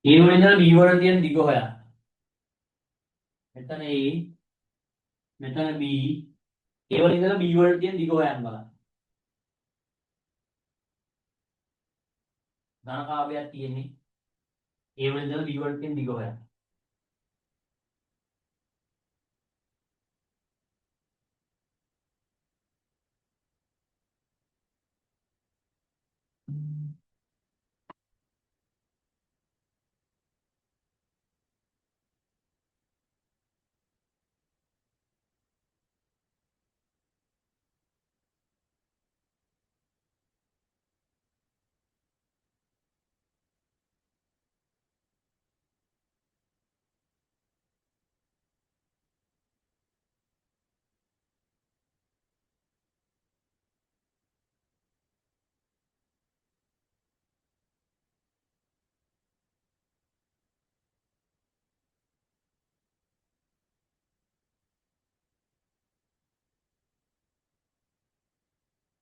A වල ඉඳලා B වලට තියෙන දිග හොයන්න. මෙතන A, මෙතන B. A වල ඉඳලා B වලට තියෙන දිග හොයන්න බලන්න. ධනකාව්‍යයක් තියෙන්නේ. A වල ඉඳලා B වලට තියෙන දිග හොයන්න.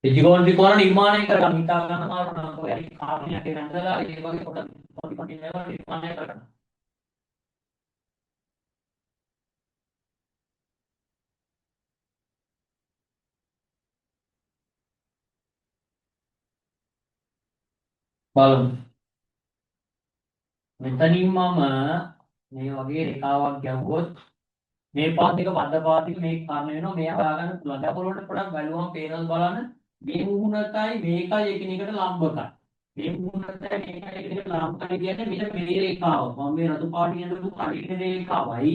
ත්‍රිකෝණ නිර්මාණය කරගන්න හිතා ගන්න අමාරු නම් ඔය කාර්යයක් ගන්නදලා ඒ වගේ පොඩි පොඩි මේවා නිර්මාණය කරගන්න. බලමු. මෙතනින් මම මේ වගේ රේඛාවක් ගැහුවොත් මේ පාත් එක පද පාත් එක මේක ගන්න වෙනවා මේ හොයාගන්න පුළුවන්. දැන් පොළොවට පොඩක් බැලුවම පේනවද බලන්න. මේ මුහුණටයි මේකයි එකිනෙකට ලම්බකයි. මේ මුහුණටයි මේකයි එකිනෙකට ලම්බකයි කියන්නේ මෙන්න මේ රේඛාව. මම මේ රතු පාටින් යනකොට කඩින රේඛාවයි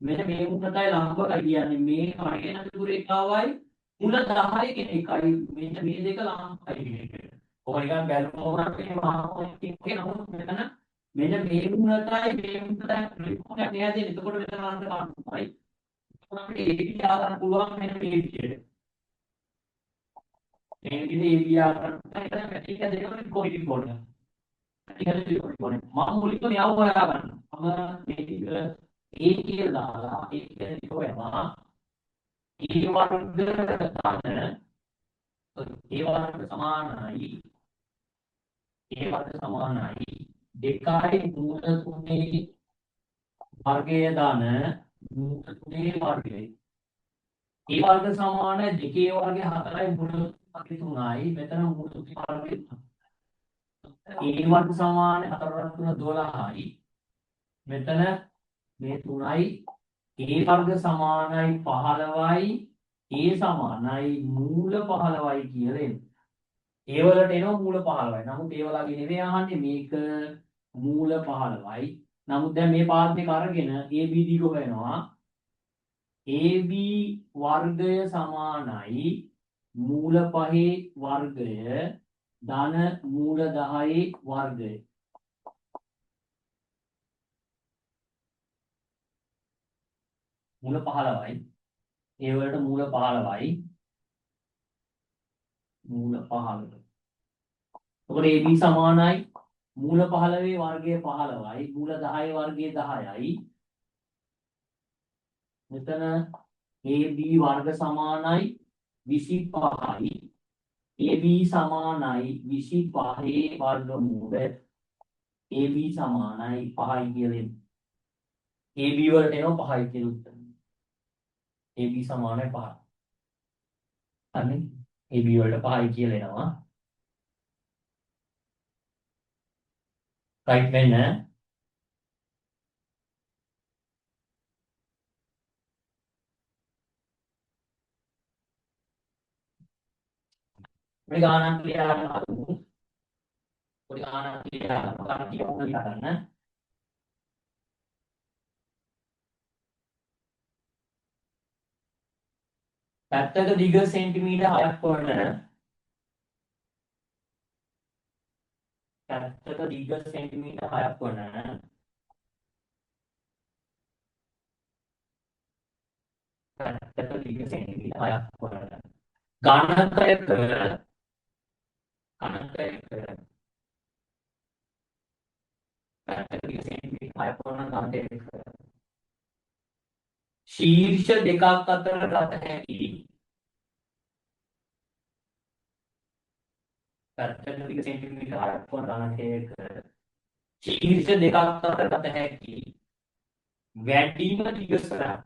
මෙන්න මේ මුහුණටයි ලම්බකයි කියන්නේ මේ කඩින රතු රේඛාවයි මුල 10 කෙනෙක්යි මෙන්න මේ දෙක ලම්බකයි කියන්නේ. ඔක නිකන් බැලුවම මේ මහා නමුත් මෙතන මෙන්න මේ මුහුණටයි මේ මුහුණටයි ත්‍රිකෝණයක් නෑ දෙන්නේ. එතකොට මෙතන අන්ත ගන්නයි. අපිට ඒක ආගන්න පුළුවන් මෙන්න මේ විදිහට. මේ විදිහේ ඒ ආකාරයට එතන පැටික දෙකම කොයි ත්‍රිකෝණය. පැටික ත්‍රිකෝණය. මම මුලින්ම මෙයාව හොයා ගන්නවා. මම මේ ටික ඒ කියලා දාලා ඒ කියලා හොයනවා. ඒ වර්ග ගන්න ඒ වර්ග සමානයි. ඒ වර්ග සමානයි. දෙකයි මූල තුනේ වර්ගය දාන මූල තුනේ වර්ගයයි. ඒ වර්ග සමාන දෙකේ වර්ගය 4යි මූල වර්ගය 3යි. මෙතන මූල තුනේ වර්ගය ඒ වර්ග සමාන 4 වර්ග 3 12යි. මෙතන මේ 3යි. ඒ වර්ග සමානයි 15යි. ඒ සමානයි මූල 15යි කියලා එන්නේ. ඒ වලට එනවා මූල 15යි. නමුත් ඒ වලගේ නෙවෙයි අහන්නේ මේක මූල 15යි. නමුත් දැන් මේ පාත් දෙක අරගෙන AB දිග හොයනවා. AB වර්ගය සමානයි මූල 5 වර්ගය ධන මූල 10 වර්ගය. මූල 15යි. ඒ වලට මූල 15යි. මූල 15. එතකොට AB සමානයි මූල 15 වර්ගය 15යි මූල 10 වර්ගය 10යි. මෙතන AB වර්ග සමානයි 25යි. AB සමානයි 25 වර්ගමූල. AB සමානයි 5යි කියලා එන්නේ. AB වලට එනවා 5යි කියලා උත්තර. AB සමානයි 5. හරි. AB වලට 5යි කියලා එනවා. right වෙන්න. මේ ගානක් ක්ලියර් කරනවා. පොඩි ගානක් ක්ලියර් කරනවා. ගානක් ක්ලියර් කරන්න. පැත්තක දිග සෙන්ටිමීටර් 6ක් වන පැත්තක දිග සෙන්ටිමීටර් 6ක් වන පැත්තක දිග සෙන්ටිමීටර් 6ක් වන ඝනකයක පැත්තක දිග සෙන්ටිමීටර් 6ක් වන ඝනකයක ශීර්ෂ දෙකක් අතර ගත හැකි පැත්තක දිග සෙන්ටිමීටර් 6ක් වන ඝනකයක ශීර්ෂ දෙකක් අතර ගත හැකි වැඩිම දිගසරක්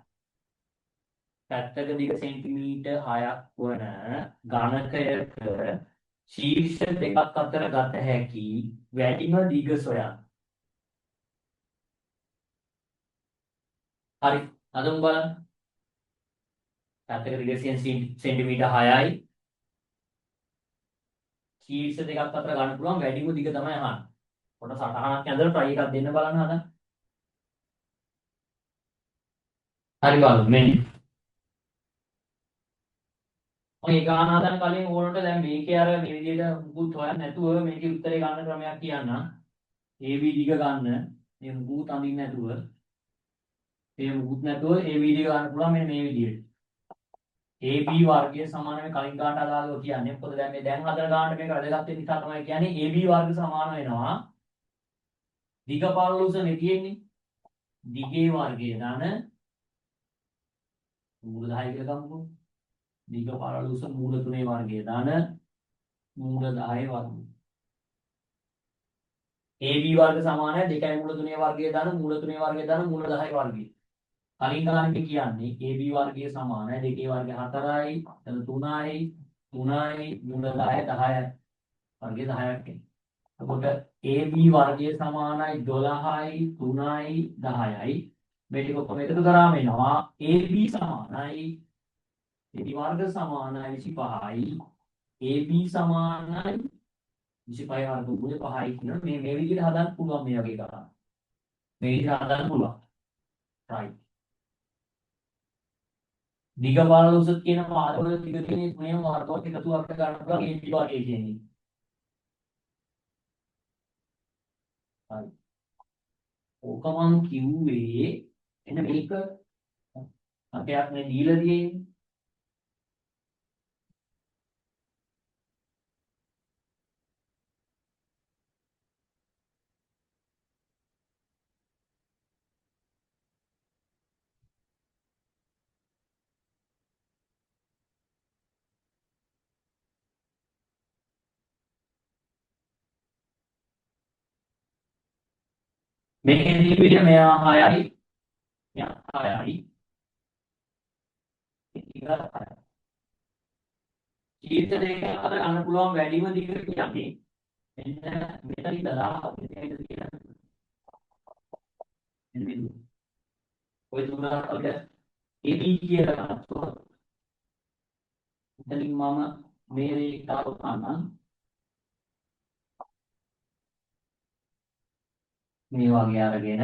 පැත්තක දිග සෙන්ටිමීටර් 6ක් වන ඝනකයක ශීර්ෂ දෙකක් අතර ගත හැකි වැඩිම දිග සොයන්න. හරි. අදම බලන්න. පැත්තක දිග සෙන්ටිමීටර් 6යි. ශීර්ෂ දෙකක් අතර ගන්න පුළුවන් වැඩිම දිග තමයි අහන්නේ. කොට සටහනක් ඇඳලා try එකක් දෙන්න බලන්න හදන්න. හරි බලමු මෙන්න. මම ඒ ගාන හදන්න කලින් ඕනට දැන් මේකේ අර මේ විදිහට මුකුත් හොයන්න නැතුව මේකේ උත්තරේ ගන්න ක්‍රමයක් කියන්නම්. AB දිග ගන්න. මේ මුකුත් අඳින්න නැතුව. මේ මුකුත් නැතුව AB දිග ගන්න පුළුවන් මෙන්න මේ විදිහට. AB වර්ගය සමාන මේ කලින් ගානට අදාළව කියන්නේ. මොකද දැන් මේ දැන් හදන ගානට මේක වැදගත් වෙන නිසා තමයි කියන්නේ AB වර්ග සමාන වෙනවා. දිග පළලුස නේ තියෙන්නේ. දිගේ වර්ගය දාන මූල 10 කියලා ගමුකෝ. දිග පළලුස මූල 3 වර්ගය දාන මූල 10 වර්ගය. AB වර්ග සමානයි 2යි මූල 3 වර්ගය දාන මූල 3 වර්ගය දාන මූල 10 වර්ගය. කලින් ගානට කියන්නේ AB වර්ගය සමානයි 2 වර්ගය 4යි එතන 3යි 3යි මූල 10 10යි වර්ගය 10ක් එන්නේ. එතකොට AB වර්ගය සමානයි 12යි 3යි 10යි මේ ටික ඔක්කොම එකතු කරාම එනවා AB සමානයි AB වර්ග සමානයි 25යි AB සමානයි 25 වර්ග මුල 5යි කියන මේ විදිහට හදන්න පුළුවන් මේ වගේ එකක්. මේ විදිහට හදන්න පුළුවන්. right. දිග බාල උස කියන මාර්ගවල දිග තියෙන මේ මාර්ගවල එකතුවක් ගන්න පුළුවන් AB වර්ගය කියන්නේ. right. ඕක මම කිව්වේ එන්න මේක අපයක් මේ දීලා තියෙන්නේ. මේකේ දීපිට මෙයා 6යි මෙයා 6යි ඊට දෙක අතර ගන්න පුළුවන් වැඩිම දිග කියන්නේ මෙන්න මෙතන ඉඳලා මෙතන තියෙන මෙන්න ඔය තුන අපිට AB කියලා ගන්නවා. එතනින් මම මේ රේඛාව ගන්නම්. මේ වගේ අරගෙන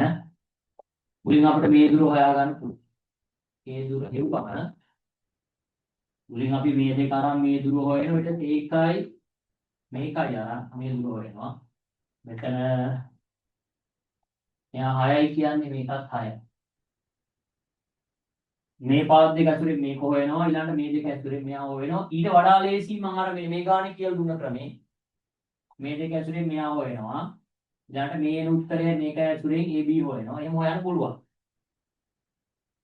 මුලින් අපිට මේ දුර හොයාගන්න පුළුවන්. මේ දුර හෙව්වම මුලින් අපි මේ දෙක අරන් මේ දුර හොයන විට මේකයි මේකයි අරන් මේ දුර හොයනවා. මෙතන මෙයා 6යි කියන්නේ මේකත් 6යි. මේ පාත් දෙක ඇතුලේ මේක හොයනවා ඊළඟට මේ දෙක ඇතුලේ මෙයා හොයනවා. ඊට වඩා ලේසි මම අර මේ ගානේ කියලා දුන්න ක්‍රමේ මේ දෙක ඇතුලේ මෙයා හොයනවා. ඊළඟට මේ උත්තරය මේක ඇතුලෙන් AB හොයනවා. එහෙම හොයන්න පුළුවන්.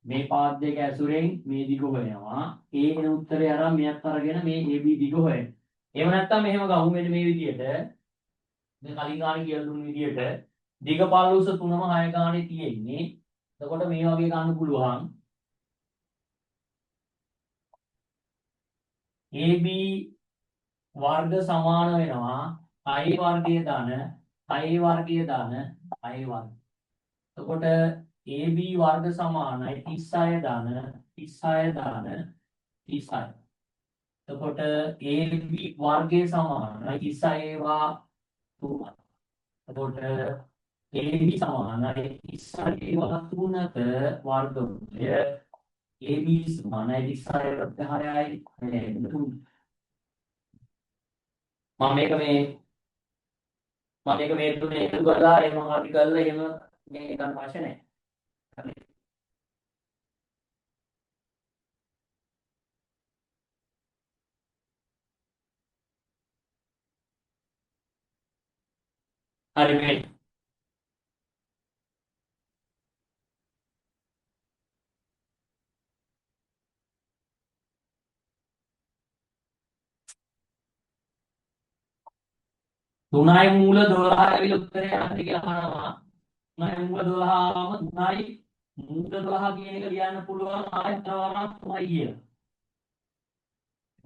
මේ පාත් දෙක ඇසුරෙන් මේ දිග හොයනවා. ඒ එන උත්තරය අරන් මෙයක් අරගෙන මේ AB දිග හොයනවා. එහෙම නැත්නම් මෙහෙම ගමු මෙන්න මේ විදිහට. මේ කලින් ගානේ කියලා දුන්න විදිහට දිග පළල උස 3ම 6 ගානේ තියෙන්නේ. එතකොට මේ වගේ ගන්න පුළුවන්. AB වර්ග සමාන වෙනවා i වර්ගයේ දාන i වර්ගයේ දාන i වර්ග. එතකොට AB වර්ග සමානයි 36 දාන 36 දාන 36. එතකොට AB වර්ගයේ සමානයි 36 ඒවා 3. එතකොට AB සමානයි 36 ඒවා 3ක වර්ගමූලය AB සමානයි 36 6යි මම මේක මේ තුනේ එකතු කරලා එහෙම අපි කරලා එහෙම මේ ගන්න අවශ්‍ය නැහැ. හරි මේ 3යි මූල 12 ඇවිල්ලා උත්තරේ යන්නේ කියලා අහනවා. 3යි මූල 12 ආවම 3යි මූල 12 කියන එක ලියන්න පුළුවන් ආයෙත් තවරක් 3යි කියලා.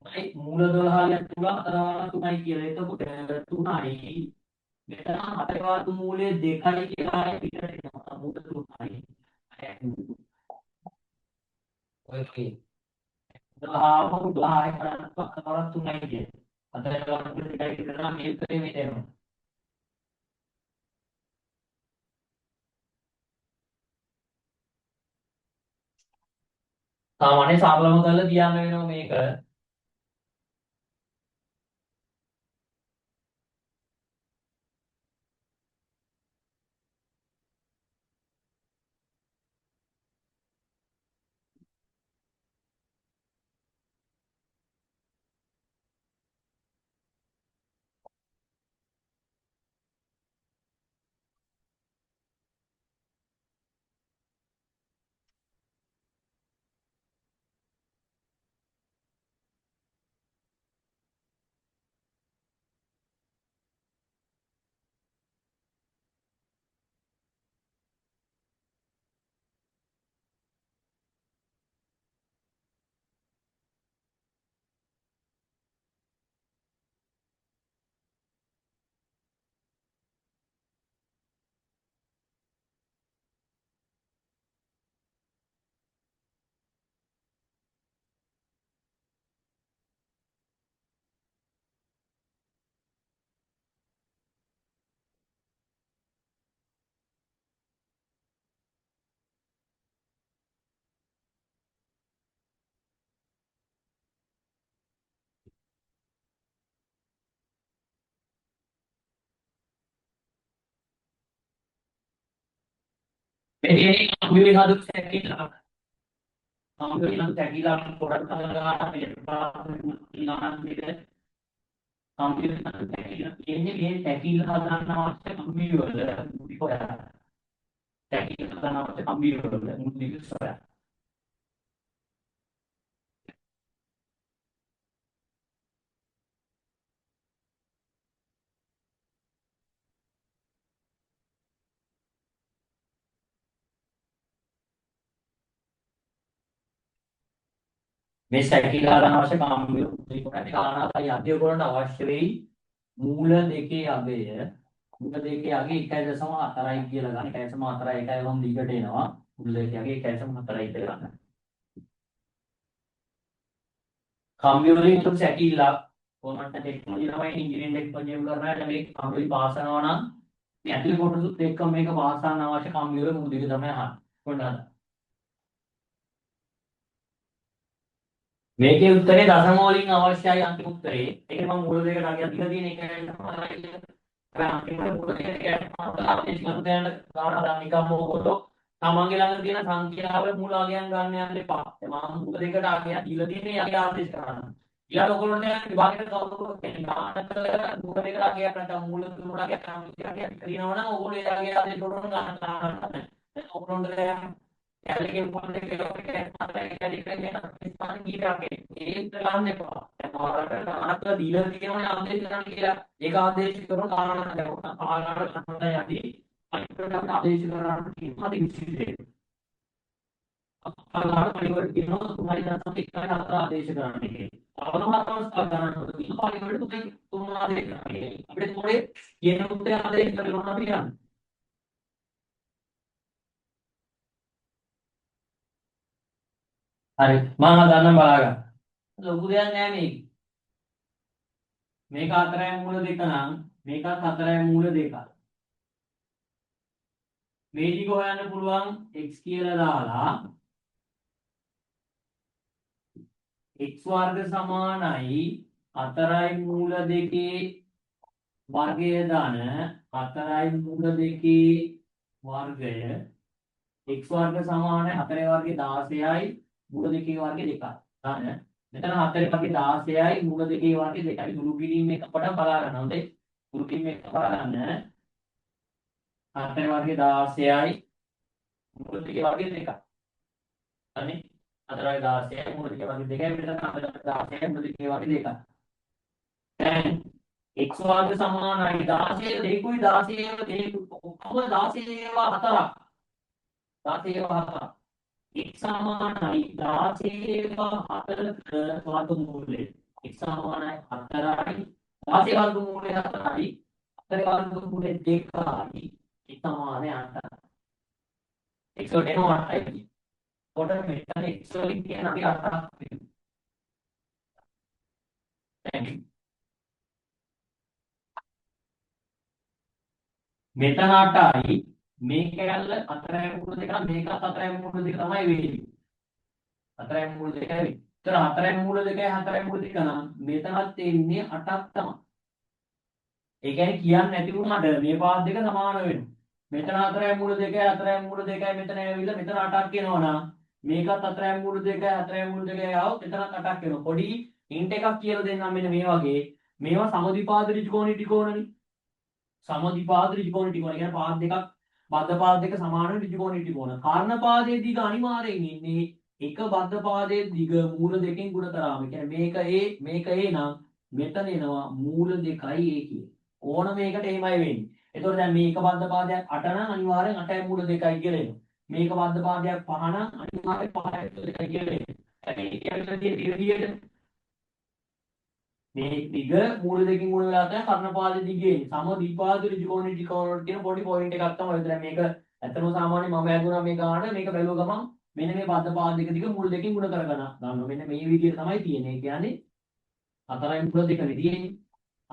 3යි මූල 12 ලියන්න පුළුවන් තවරක් 3යි කියලා. එතකොට 3යි මෙතන හතරේ වර්ග මූලයේ 2යි කියලා ආයෙ පිටට එනවා. මූල 3යි. ඔය 12 12යි කරන්න තවරක් 3යි කියලා. හතරේ වර්ග මූලයේ 2යි කියලා මේ උත්තරේ මෙතන. සාමාන්‍ය සරලම කරලා තියන්න වෙනවා මේක. මේ කම්පියුටර් හදපු සැකේලා කම්පියුටර් සැකේලා පොඩක් ගන්නවා මේ කම්පියුටර් සැකේලා කියන්නේ මේ සැකේලා හදන්න අවශ්‍ය කම්පියුටර් වල හොයන්න. සැකේලා හදන්න අවශ්‍ය කම්පියුටර් වල මුලික සොයන්න. මේ සැකේලා හදන්න අවශ්‍ය කම්පියුටර් මුලික කාරණායි අධ්‍යය කරන්න අවශ්‍ය වෙයි මූල දෙකේ අගය මූල දෙකේ අගය 1.4යි කියලා ගන්න 1.4 1යි වම් දිගට එනවා මූල දෙකේ අගය 1.4යි කියලා ගන්න. කම්පියුටරින් තුන් සැකීලා කොහොමද ටෙක්නොලොජි තමයි ඉංජිනේරින් ටෙක්නොලොජි කරනවා මේක කම්පියුටර් පාස් කරනවා නම් මේ ඇතුලේ කොටසුත් එක්ක මේක පාස් කරන්න අවශ්‍ය කම්පියුටර් මුල් දෙක තමයි අහන්නේ. කොහොමද? මේකේ උත්තරේ දශම වලින් අවශ්‍යයි අන්තිම උත්තරේ. ඒකේ මම මූල දෙකට අගයක් දීලා තියෙන එකයි තමයි. හැබැයි අන්තිමට මූල දෙකට ආපේක්ෂ කරුතයන් ගාන නිකම්ම ඔයගොල්ලෝ තමන්ගේ ළඟ තියෙන සංඛ්‍යාවල මූල අගයන් ගන්න යන්න එපා. මම මූල දෙකට අගයක් දීලා තියෙන්නේ අගය ආපේක්ෂ කරන්න. ඊළඟ ඔයගොල්ලෝට විභාගයට කවුරුත් ගානකට මූල දෙකට අගයක් නැත්නම් මූල තුනකට අගයක් කියනවා නම් ඔයගොල්ලෝ ඒ අගය ආපේක්ෂ කරන ගන්න. ඔයගොල්ලොන්ට කැලේකින් පොඩ්ඩක් ඒක කැලේ කියන ස්ථාන කීපයක් ඒක ගන්න එපා. දැන් අරක දීලා තියෙනවා ආදේශ කරන්න කියලා. ඒක ආදේශ කරන කාරණා දැක්කම ආකාරයට තමයි යටි. අනිත් ආදේශ කරන්න කියනවා විශ්ලේෂණය. ආකාර පරිවර්තන කියනවා තුමායි දැන් එක්කන ආදේශ කරන්න කියන්නේ. අවනමතාවස්ථා ගන්නකොට මේ පරිවර්තන තුන් ආදේශ කරන්නේ. අපිට මොලේ කියන උත්තර ආදේශ කරනවා කියන්නේ. හරි මම හදන්නම් බලාගන්න. ලොකු දෙයක් නෑ මේක. මේක 4යි මූල 2 නම් මේකත් 4යි මූල 2යි. මේ ටික හොයන්න පුළුවන් x කියලා දාලා x වර්ග සමානයි 4යි මූල 2 වර්ගය දාන 4යි මූල 2 වර්ගය x වර්ග සමානයි 4 වර්ගය 16යි මූල 2 වර්ගය 2යි. දාන මෙතන 4 වර්ගය 16යි මූල 2 වර්ගය 2යි. දුරු කිරීම එක පොඩක් බලා ගන්න. හොඳේ. දුරු කිරීම එක බලා ගන්න. 4 වර්ගය 16යි මූල 2 වර්ගය 2යි. හරි. 4 වර්ගය 16යි මූල 2 වර්ගය 2යි. මෙතන 4 16යි මූල 2 වර්ගය 2යි. දැන් x වර්ග සමානයි 16 දෙකුයි 16 දෙකු ඔක්කොම 16 ඒවා 4ක් 16 ඒවා 4ක් x සමානයි 16 ඒවා 4ක වර්ගමූලය x සමානයි 4යි 16 වර්ගමූලය 4යි 4 වර්ගමූලය 2යි x සමානයි 8යි x වලට එනවා 8යි කොට මෙතන x වලින් කියන අපි 8ක් වෙනවා මෙතන 8යි මේ කැලල 4යි මූල දෙක මේක 4යි මූල දෙක තමයි වෙන්නේ 4යි මූල දෙකයි වෙන්නේ. ඒතර 4යි මූල දෙකයි 4යි මූල දෙක නම් මෙතනත් එන්නේ 8ක් තමයි. ඒ කියන්නේ කියන්නේ නැති වුණාට මේ පාත් දෙක සමාන වෙනවා. මෙතන 4යි මූල දෙකයි 4යි මූල දෙකයි මෙතන ඇවිල්ලා මෙතන 8ක් එනවා නම් මේකත් 4යි මූල දෙකයි 4යි මූල දෙකයි આવොත් එතනත් 8ක් එනවා. පොඩි හින්ට් එකක් කියලා දෙන්නම් මෙන්න මේ වගේ. මේවා සමද්විපාද ඍජුකෝණී ත්‍රිකෝණනේ. සමද්විපාද ඍජුකෝණී ත්‍රිකෝණ කියන්නේ පාද දෙකක් බද්ධ පාද දෙක සමාන ඍජුකෝණී ත්‍රිකෝණ. කර්ණ පාදයේ දිග අනිවාර්යෙන් ඉන්නේ එක බද්ධ පාදයේ දිග මූල දෙකෙන් ගුණ කරාම. කියන්නේ මේක A නම් මෙතන එනවා මූල දෙකයි A කිය. ඕන මේකට එහෙමයි වෙන්නේ. එතකොට දැන් මේක බද්ධ පාදයක් 8 නම් අනිවාර්යෙන් 8යි මූල දෙකයි කියලා එනවා. මේක බද්ධ පාදයක් 5 නම් අනිවාර්යෙන් 5යි මූල දෙකයි කියලා එනවා. හැබැයි කියන්නේ විදියට මේ දිග මූල දෙකකින් ගුණ වෙලා තමයි කර්ණපාද දිගේ සම දීපාද ඍජුකෝණී ත්‍රිකෝණ කියන පොඩි පොයින්ට් එකක් තමයි ඔය. දැන් මේක ඇත්තම සාමාන්‍ය මම හැදුනා මේ ගාන මේක බැලුව ගමන් මෙන්න මේ බද්ධ පාද දෙක දිග මූල දෙකකින් ගුණ කරගෙන ගන්නවා. මෙන්න මේ විදිහට තමයි තියෙන්නේ. ඒ කියන්නේ හතරයි මූල දෙකනේ තියෙන්නේ.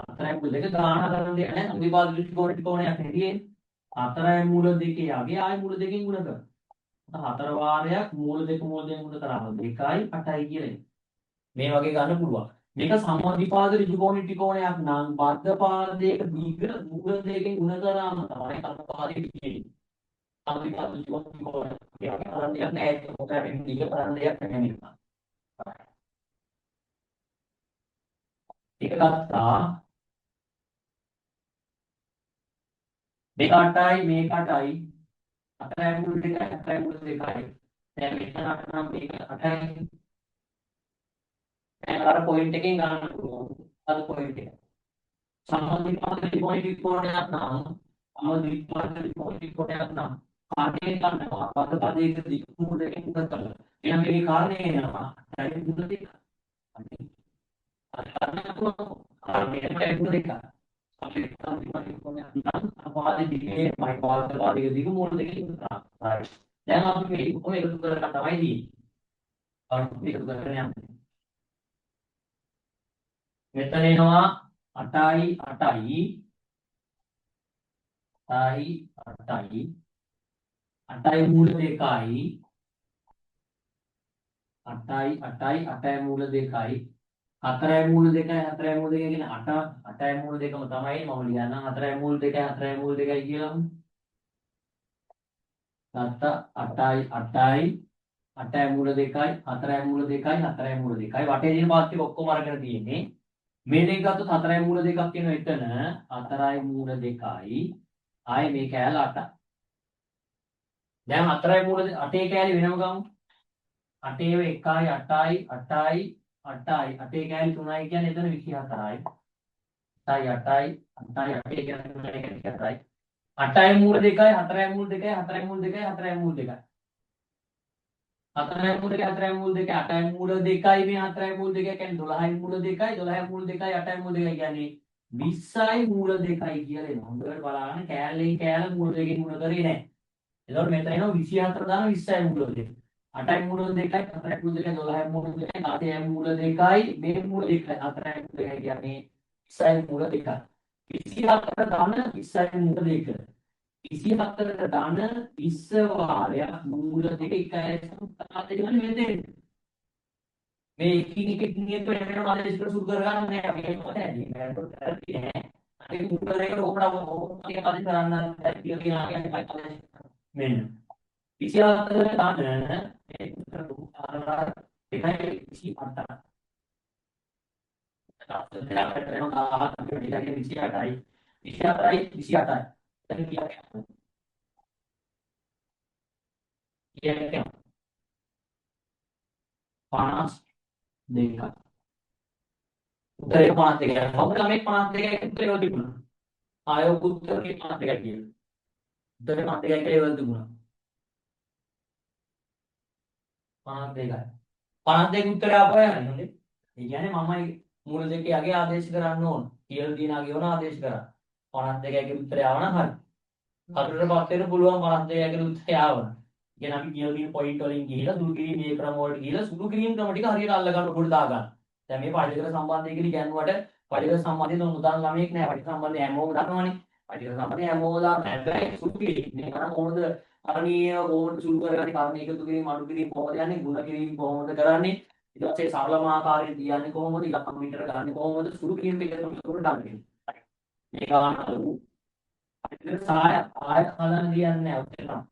හතරයි මූල දෙක ගාන කරන දෙයක් නෑ. සම දීපාද ත්‍රිකෝණ ත්‍රිකෝණයක් නේ තියෙන්නේ. හතරයි මූල දෙකේ යගේ ආයි මූල දෙකකින් ගුණ කරනවා. හතර වාරයක් මූල දෙක මූල දෙකෙන් ගුණ කරාම 2යි 8යි කියලා මේ වගේ ගන්න පුළුවන්. මේක සමද්විපාද ඍජුකෝණී ත්‍රිකෝණයක් නම් බද්ධ පාදයක දිග මූල දෙකෙන් ගුණ කරාම තමයි කර්ණපාදයේ තියෙන්නේ. සමද්විපාද ඍජුකෝණී ත්‍රිකෝණය. ඒක කරන්නේ නැහැ ඒක මොකද වෙන්නේ දිග කරන්නේ නැහැ. ඒක ගත්තා මේක 8යි මේක 8යි 4යි මූල දෙකයි 4යි මූල දෙකයි. දැන් මෙතන 8 නම් මේක 8යි. දැන් අර පොයින්ට් එකෙන් ගන්න පුළුවන්. අර පොයින්ට් එක. සමද්විපාද ත්‍රිකෝණී ත්‍රිකෝණයක් නම් සමද්විපාද ත්‍රිකෝණී ත්‍රිකෝණයක් නම් කාටේ ගන්නවා පද පදයක දිග මූල දෙකෙන් ගන්න කරලා. එහෙනම් මේකේ කාරණේ එනවා. දැන් මූල දෙක. අර කාරණේ මූල දෙක. අපි සමද්විපාද ත්‍රිකෝණයක් නම් අපාදේ දිගේ මයි පාද පදයක දිග මූල දෙකෙන් ගන්නවා. හරි. දැන් අපි මේක කොහොම එකතු කරලා තමයි තියෙන්නේ. අපි එකතු කරගෙන යන්නේ. මෙතන එනවා 8යි 8යි 8යි 8යි 8යි මූල 2යි 8යි 8යි 8යි මූල 2යි 4යි මූල 2යි 4යි මූල 2 කියන 8 8යි මූල 2ම තමයි මම ලියන්නම් 4යි මූල 2යි 4යි මූල 2යි කියලාම ගත්ත 8යි 8යි 8යි මූල 2යි 4යි මූල 2යි 4යි මූල 2යි වටේ දින පාත් ටික ඔක්කොම අරගෙන තියෙන්නේ මේ දෙක ගත්තොත් 4යි මූල 2ක් කියන එතන 4යි මූල 2යි ආයේ මේ කෑල්ල 8යි. දැන් 4යි මූල 8 කෑලි වෙනම ගමු. 8 1යි 8යි 8යි 8යි 8 කෑලි 3යි කියන්නේ එතන 24යි. 8යි 8යි 8යි 8 කියන්නේ 24යි. 8යි මූල 2යි 4යි මූල 2යි 4යි මූල 2යි 4යි මූල 2යි. 4යි මූල 2යි 4යි මූල 2යි 8යි මූල 2යි මේ 4යි මූල 2යි කියන්නේ 12යි මූල 2යි 12යි මූල 2යි 8යි මූල 2යි කියන්නේ 20යි මූල 2යි කියලා එනවා. හොඳට බලන්න කෑල්ලෙන් කෑල්ල මූල දෙකකින් ගුණ කරේ නැහැ. එතකොට මෙතන එනවා 24 දාන 20යි මූල 2. 8යි මූල 2යි 4යි මූල 2යි 12යි මූල 2යි 16යි මූල 2යි මේ මූල 2යි 4යි මූල 2යි කියන්නේ 20යි මූල 2යි. 24 දාන 20යි මූල 2. 24ට දාන 20 වාරයක් මූල 2 එකයි සම්පාදනය කරන්න වෙන්නේ. මේ එකින් එක නියත වෙනවා ආදේශ කර සුදු කරගන්න නෑ අපි ඒක මොකද ඇදී නේද නෑ අපි මුල දෙකට ඕකට ටික පරිදි කරන්න කියලා කියන්නේ මෙන්න 24 දාන මේ ආරාර 128 28යි 28යි දැන් කියන්නේ 52 උත්තරේ 52යි. කවුද ළමයි 52යි උත්තරේ වල තිබුණා. ආයෝග උත්තරේ 52යි කියලා. උත්තරේ 52යි කියලා වල තිබුණා. 52යි. 52 උත්තරය ආපහු යන්නේ හොඳේ. ඒ කියන්නේ මමයි මූල දෙකේ අගේ ආදේශ කරන්න ඕන. කියලා තියෙන අගේ වන ආදේශ කරා. 52යි කියලා උත්තරය ආවනම් හරි. හතරටපත් වෙන්න පුළුවන් 52යි කියලා උත්තරය ආවනම්. ඉතින් අපි කියලා තියෙන පොයින්ට් වලින් ගිහිලා සුළු කිරීම මේ ක්‍රම වලට ගිහිලා සුළු කිරීම ක්‍රම ටික හරියට අල්ල ගන්න පොඩි දා ගන්න. දැන් මේ පටිඝර සම්බන්ධය කියලා කියනකොට පටිඝර සම්බන්ධයෙන් උදාන ළමයෙක් නෑ. පටිඝර සම්බන්ධය හැමෝම දන්නවනේ. පටිඝර සම්බන්ධය හැමෝම දන්න. හැබැයි සුළු කිරීම මේ කරන කොහොමද අරණීය කොහොමද සුළු කරගන්නේ කර්ණ එකතු කිරීම අඩු කිරීම කොහොමද යන්නේ ගුණ කිරීම කොහොමද කරන්නේ ඊට පස්සේ සරලමාකාරයෙන් තියන්නේ කොහොමද ඉලක්ක මීටර ගන්න කොහොමද සුළු කිරීම එක තමයි ගන්න. මේක ගන්න පටිඝර සාය ආය හදන්න කියන්නේ නෑ ඔතන.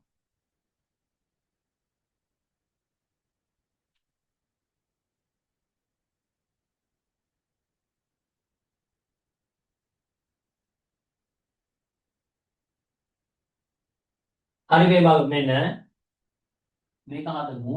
හරි මේ බලන්න මෙන්න මේක හදමු.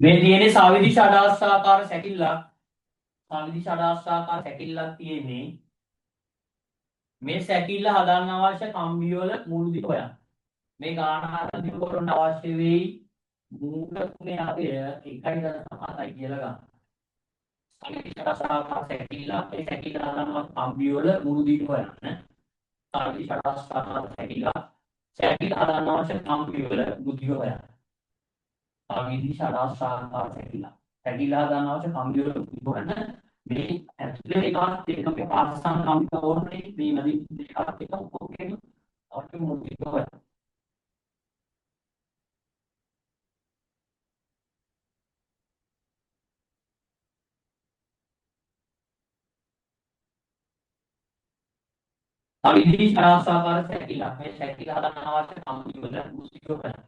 මේ තියෙන්නේ සාවිදි ෂඩාස්ථාකාර සැකිල්ලක්. සාවිදි ෂඩාස්ථාකාර සැකිල්ලක් තියෙන්නේ. මේ සැකිල්ල හදන්න අවශ්‍ය කම්බි වල මුළු දිග හොයන්න. මේ ගාන හදන්න දිග කරන්න අවශ්‍ය වෙයි මූල තුනේ අගය 1.7යි කියලා ගන්න. සාවිදි ෂඩාස්ථාකාර සැකිල්ල ඒ සැකිල්ල හදන්න කම්බි වල මුළු දිග හොයන්න. සාවිදි ෂඩාස්ථාකාර සැකිල්ල හදන්න අවශ්‍ය කම්බි වල මුළු දිග හොයන්න. සාවිදි ෂඩාස්ථාකාර සැකිල්ල. සැකිල්ල හදන්න අවශ්‍ය කම්බි වල මුළු දිග හොයන්න. මේ ඇතුලේ එකක් එක මේ පාසසන් කම්බි ඕනේ මේ මැදි දෙකක් එක ඔක්කොගෙම අවශ්‍ය මුළු දිග හොයන්න. සාවිදි ෂඩාස්ථාකාර සැකිල්ල මේ සැකිල්ල හදන්න අවශ්‍ය කම්බි වල මුළු දිග හොයන්න.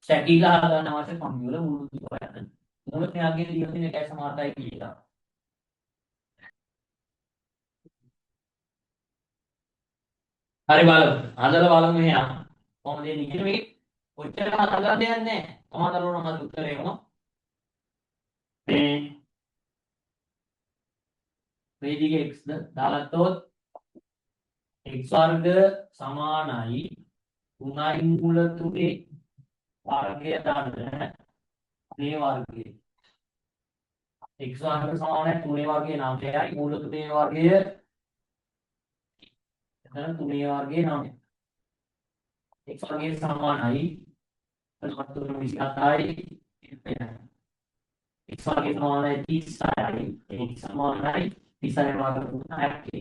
සැකිල්ල හදන්න අවශ්‍ය කම්බි වල මුළු දිග හොයන්න. මූල ත්‍යාගයේ දීලා තියෙන 1.8යි කියලා. හරි බලමු. හදලා බලමු එහෙනම්. කොහොමද එන්නේ කියලා මේක ඔච්චර හදලා දෙයක් නැහැ. සමාදරුවන මත උත්තරේ එනවා. මේ වේදිකේ x දාලා තොත් x වර්ග සමානයි 3යි මූල 3 වර්ගය දාන්න මේ වර්ගය. x වර්ග සමානයි 3 වර්ගයේ 9යි මූල 3 වර්ගය එතන 3 වර්ගයේ 9. x වර්ගය සමානයි 27යි x වර්ගය සමානයි 36යි x සමානයි 36 වර්ග 3යි.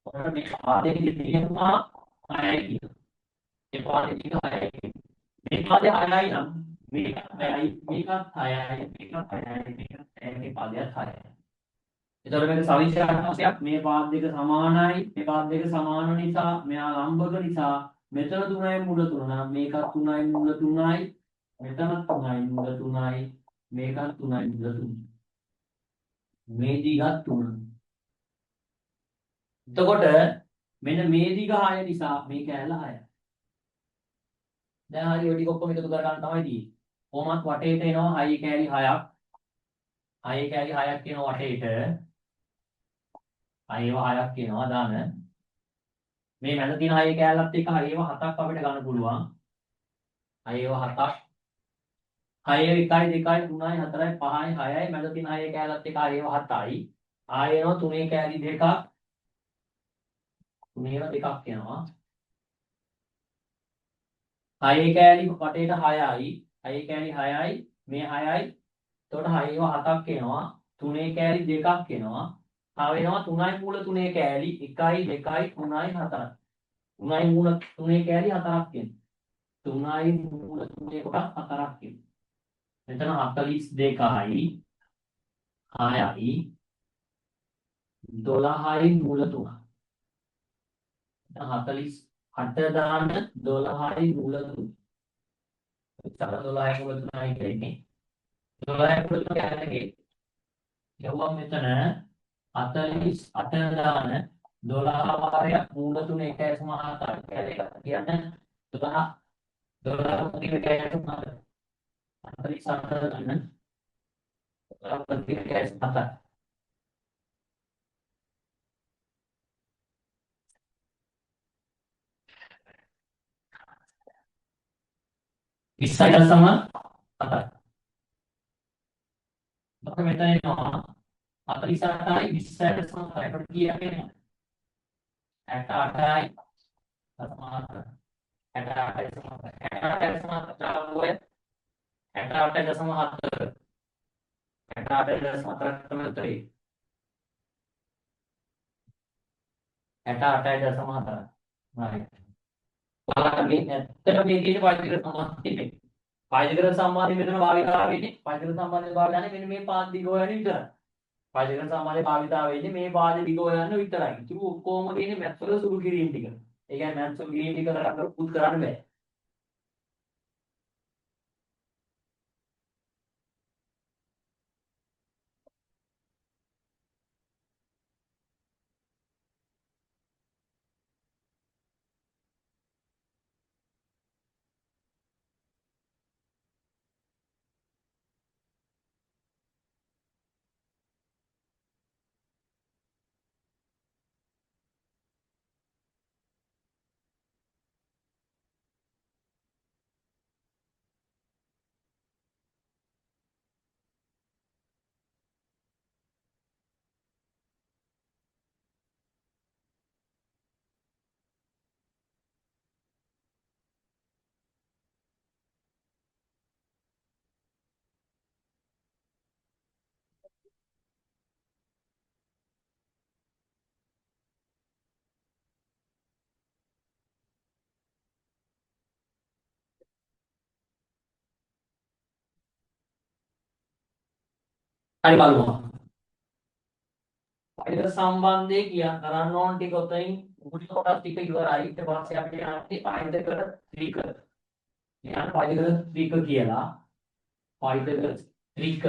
ඔන්න මේ පාඩේ තියෙනවා 6යි කියලා. මේ පාඩේ තියෙනවා 6යි. මේ පාඩේ 6යි නම් මේක 6යි මේකත් 6යි මේකත් 6යි මේකත් මේ පාඩේ 6යි. එතකොට මේක සවිශේෂයක් මේ පාද දෙක සමානයි මේ පාද දෙක සමාන නිසා මෙයා ලම්බක නිසා මෙතන 3යි මුල 3 මේකත් 3යි මුල 3යි මෙතනත් 3යි මුල 3යි මේකත් 3යි මුල 3 මේ දිගත් 3. එතකොට මෙන්න මේ දිග 6 නිසා මේ කෑල්ල 6යි. දැන් හරි ඔය ටික ඔක්කොම එකතු කර ගන්න තමයි තියෙන්නේ. කොහොමත් වටේට එනවා 6 කෑලි 6ක්. හයේ කෑලි 6ක් කියනවා වටේට. හයේව 6ක් කියනවා දාන. මේ මැද තියෙන හයේ කෑල්ලත් එක්ක හයේව 7ක් අපිට ගන්න පුළුවන්. හයේව 7ක්. හයේව 1යි 2යි 3යි 4යි 5යි 6යි මැද තියෙන හයේ කෑල්ලත් එක්ක හයේව 7යි. ආයෙනවා තුනේ කෑලි දෙකක්. තුනේව දෙකක් කියනවා. හයේ කෑලි වටේට 6යි. හයේ කෑලි 6යි. මේ 6යි. එතකොට හයේව 7ක් එනවා. තුනේ කෑලි දෙකක් එනවා. තව එනවා 3යි මූල 3 කෑලි 1යි 2යි 3යි 4යි. 3යි මූල 3 කෑලි 4ක් එනවා. 3යි මූල 3 කොටස් 4ක් එනවා. මෙතන 42යි 6යි 12යි මූල 3. දැන් 48 දාන්න 12යි මූල 3. 12යි මූල 3යි කියන්නේ 12යි මූල 3 කියන්නේ යවුවා මෙතන 48 දාන 12 වාරයක් මූල 3 1.7 කියන්නේ 12 12 1.7 47 දාන 1.7 27. Maka මෙතන එනවා 48යි 20ට සමහරයි. ඒකට කීයක් එනවා? 68යි 68. 68යි සමහරයි. 68යි සමහරයි. චාලුවේ 68.7. 68.7 තමයි උත්තරේ. 68.7. හරි. ඔයාලගේ ඇත්තට මේ තියෙන පාඩිකර සම්බන්ධය. පාඩිකර සම්බන්ධය මෙතන භාවිතා වෙන්නේ. පාඩිකර සම්බන්ධය භාවිතා වෙන්නේ මේ පාද දිග හොයන්න විතරයි. පාඩිකර සම්බන්ධය භාවිතා වෙන්නේ මේ පාද දිග හොයන්න විතරයි. ඉතුරු ඔක්කොම තියෙන්නේ මැත්ස් වල සුළු කිරීම ටික. ඒ කියන්නේ මැත්ස් වල කිරීම ටික කරලා පුත් කරන්න බෑ. හරි බලමු. පාඩිකර සම්බන්ධය කියන කරන්න ඕන ටික ඔතනින් මුලික කොටස් ටික ඉවරයි. ඊට පස්සේ අපිට යන්නේ පාඩිකර ත්‍රික. යන පාඩිකර ත්‍රික කියලා. පාඩිකර ත්‍රික.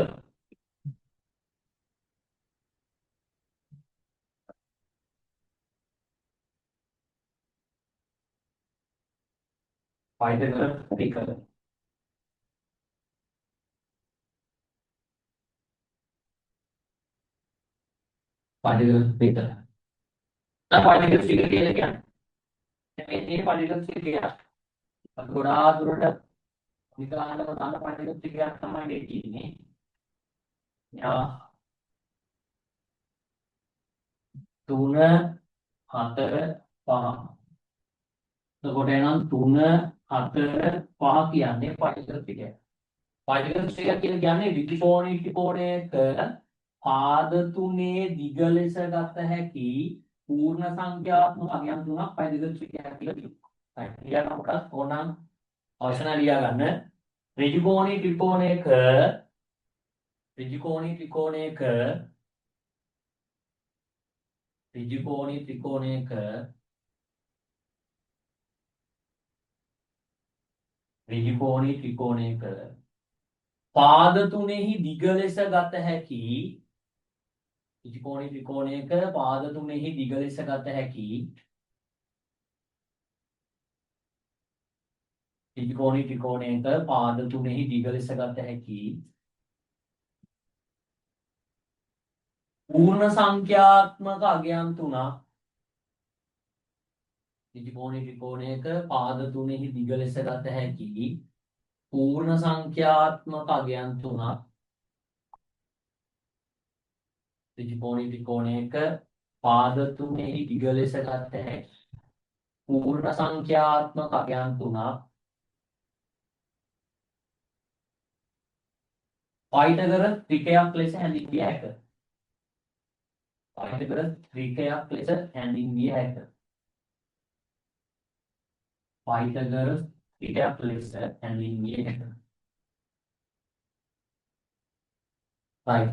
පාඩිකර ත්‍රික. පාඩිකර ත්‍රික. පාඩිකර ත්‍රික කියලා කියන්නේ මේ පාඩිකර ත්‍රික කියලා. ගොඩාක් දුරට විකාරව තන පාඩිකර ත්‍රිකයක් තමයි මේ තියෙන්නේ. යා 3 4 5. එතකොට එනම් 3 4 5 කියන්නේ පාඩිකර ත්‍රිකය. පාඩිකර ත්‍රිකය කියන්නේ විකෝණයක පාද තුනේ දිග ලෙස ගත හැකි පූර්ණ සංඛ්‍යාත්මක අංගයන් තුනක් පාඩිකර ත්‍රිකයක් කියලා කියනවා. හරි. ඊළඟට ඕනම් අවශ්‍ය නැහැ ලියා ගන්න. ඍජුකෝණී ත්‍රිකෝණයක ඍජුකෝණී ත්‍රිකෝණයක ඍජුකෝණී ත්‍රිකෝණයක ඍජුකෝණී ත්‍රිකෝණයක පාද තුනේහි දිග ලෙස ගත හැකි ත්‍රිකෝණී ත්‍රිකෝණයක පාද තුනේහි දිග ලෙස ගත හැකි ත්‍රිකෝණී ත්‍රිකෝණයක පාද තුනේහි දිග ලෙස ගත හැකි පූර්ණ සංඛ්‍යාත්මක අගයන් තුනක් ත්‍රිකෝණී ත්‍රිකෝණයක පාද තුනෙහි දිග ලෙස ගත හැකි පූර්ණ සංඛ්‍යාත්මක අගයන් තුනක් ත්‍රිකෝණී ත්‍රිකෝණයක පාද තුනෙහි දිග ලෙස ගත හැකි පූර්ණ සංඛ්‍යාත්මක අගයන් තුනක් පයිතගර ත්‍රිකයක් ලෙස හැඳින්විය හැක. පයිතගර ත්‍රිකයක් ලෙස හැඳින්විය හැක. පයිතගර ත්‍රිකයක් ලෙස හැඳින්විය හැක. right.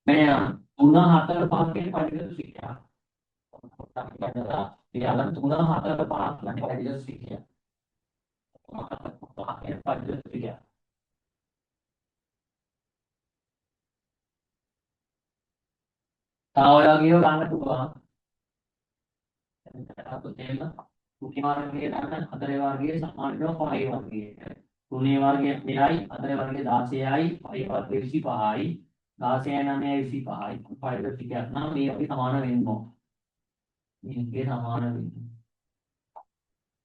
මෙන්න 3 4 5 කියන පයිතගර ත්‍රිකයක්. යාලන් 3 4 5 කියන පයිතගර ත්‍රිකයක්. 5 කියන පයිතගර ත්‍රිකයක්. තාවයාගේව ගන්න පුළුවන්. අපිට තේම තුනේ වර්ගයේ ගන්න හතරේ වර්ගයේ සමාන වෙනවා පහේ වර්ගයේ. තුනේ වර්ගයේ 2යි හතරේ වර්ගයේ 16යි පහේ වර්ගයේ 25යි 16යි 9යි 25යි. පහේ ටිකක් නම් මේ අපි සමාන වෙන්න ඕන. මේකේ සමාන වෙන්න.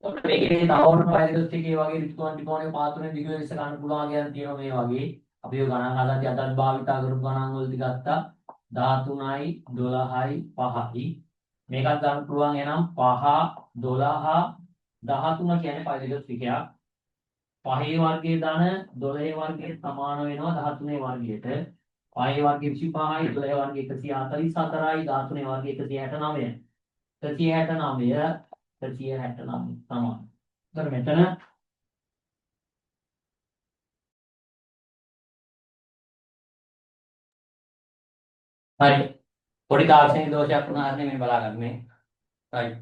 අපිට මේකේ තවවුරු පහේ ටිකේ වගේ ත්‍රිකෝණේ පාතුනේ දිග ලෙස ගන්න පුළුවන් කියන තියෙනවා මේ වගේ. අපි ඔය ගණන් හදද්දී අදත් භාවිතා කරපු ගණන් වලදී ගත්තා. 13යි 12යි 5යි මේකත් ගන්න පුළුවන් එනම් 5 12 13 කියන්නේ පයිතගර ත්‍රිකයක්. 5 වර්ගයේ ධන 12 වර්ගයේ සමාන වෙනවා 13 වර්ගයට. 5 වර්ගයේ 25යි 12 වර්ගයේ 144යි 13 වර්ගයේ 169යි 169 සමාන. ඒතර මෙතන හරි පොඩි තාක්ෂණික දෝෂයක් වුණා හරිනේ මේ බලාගන්නේ. right.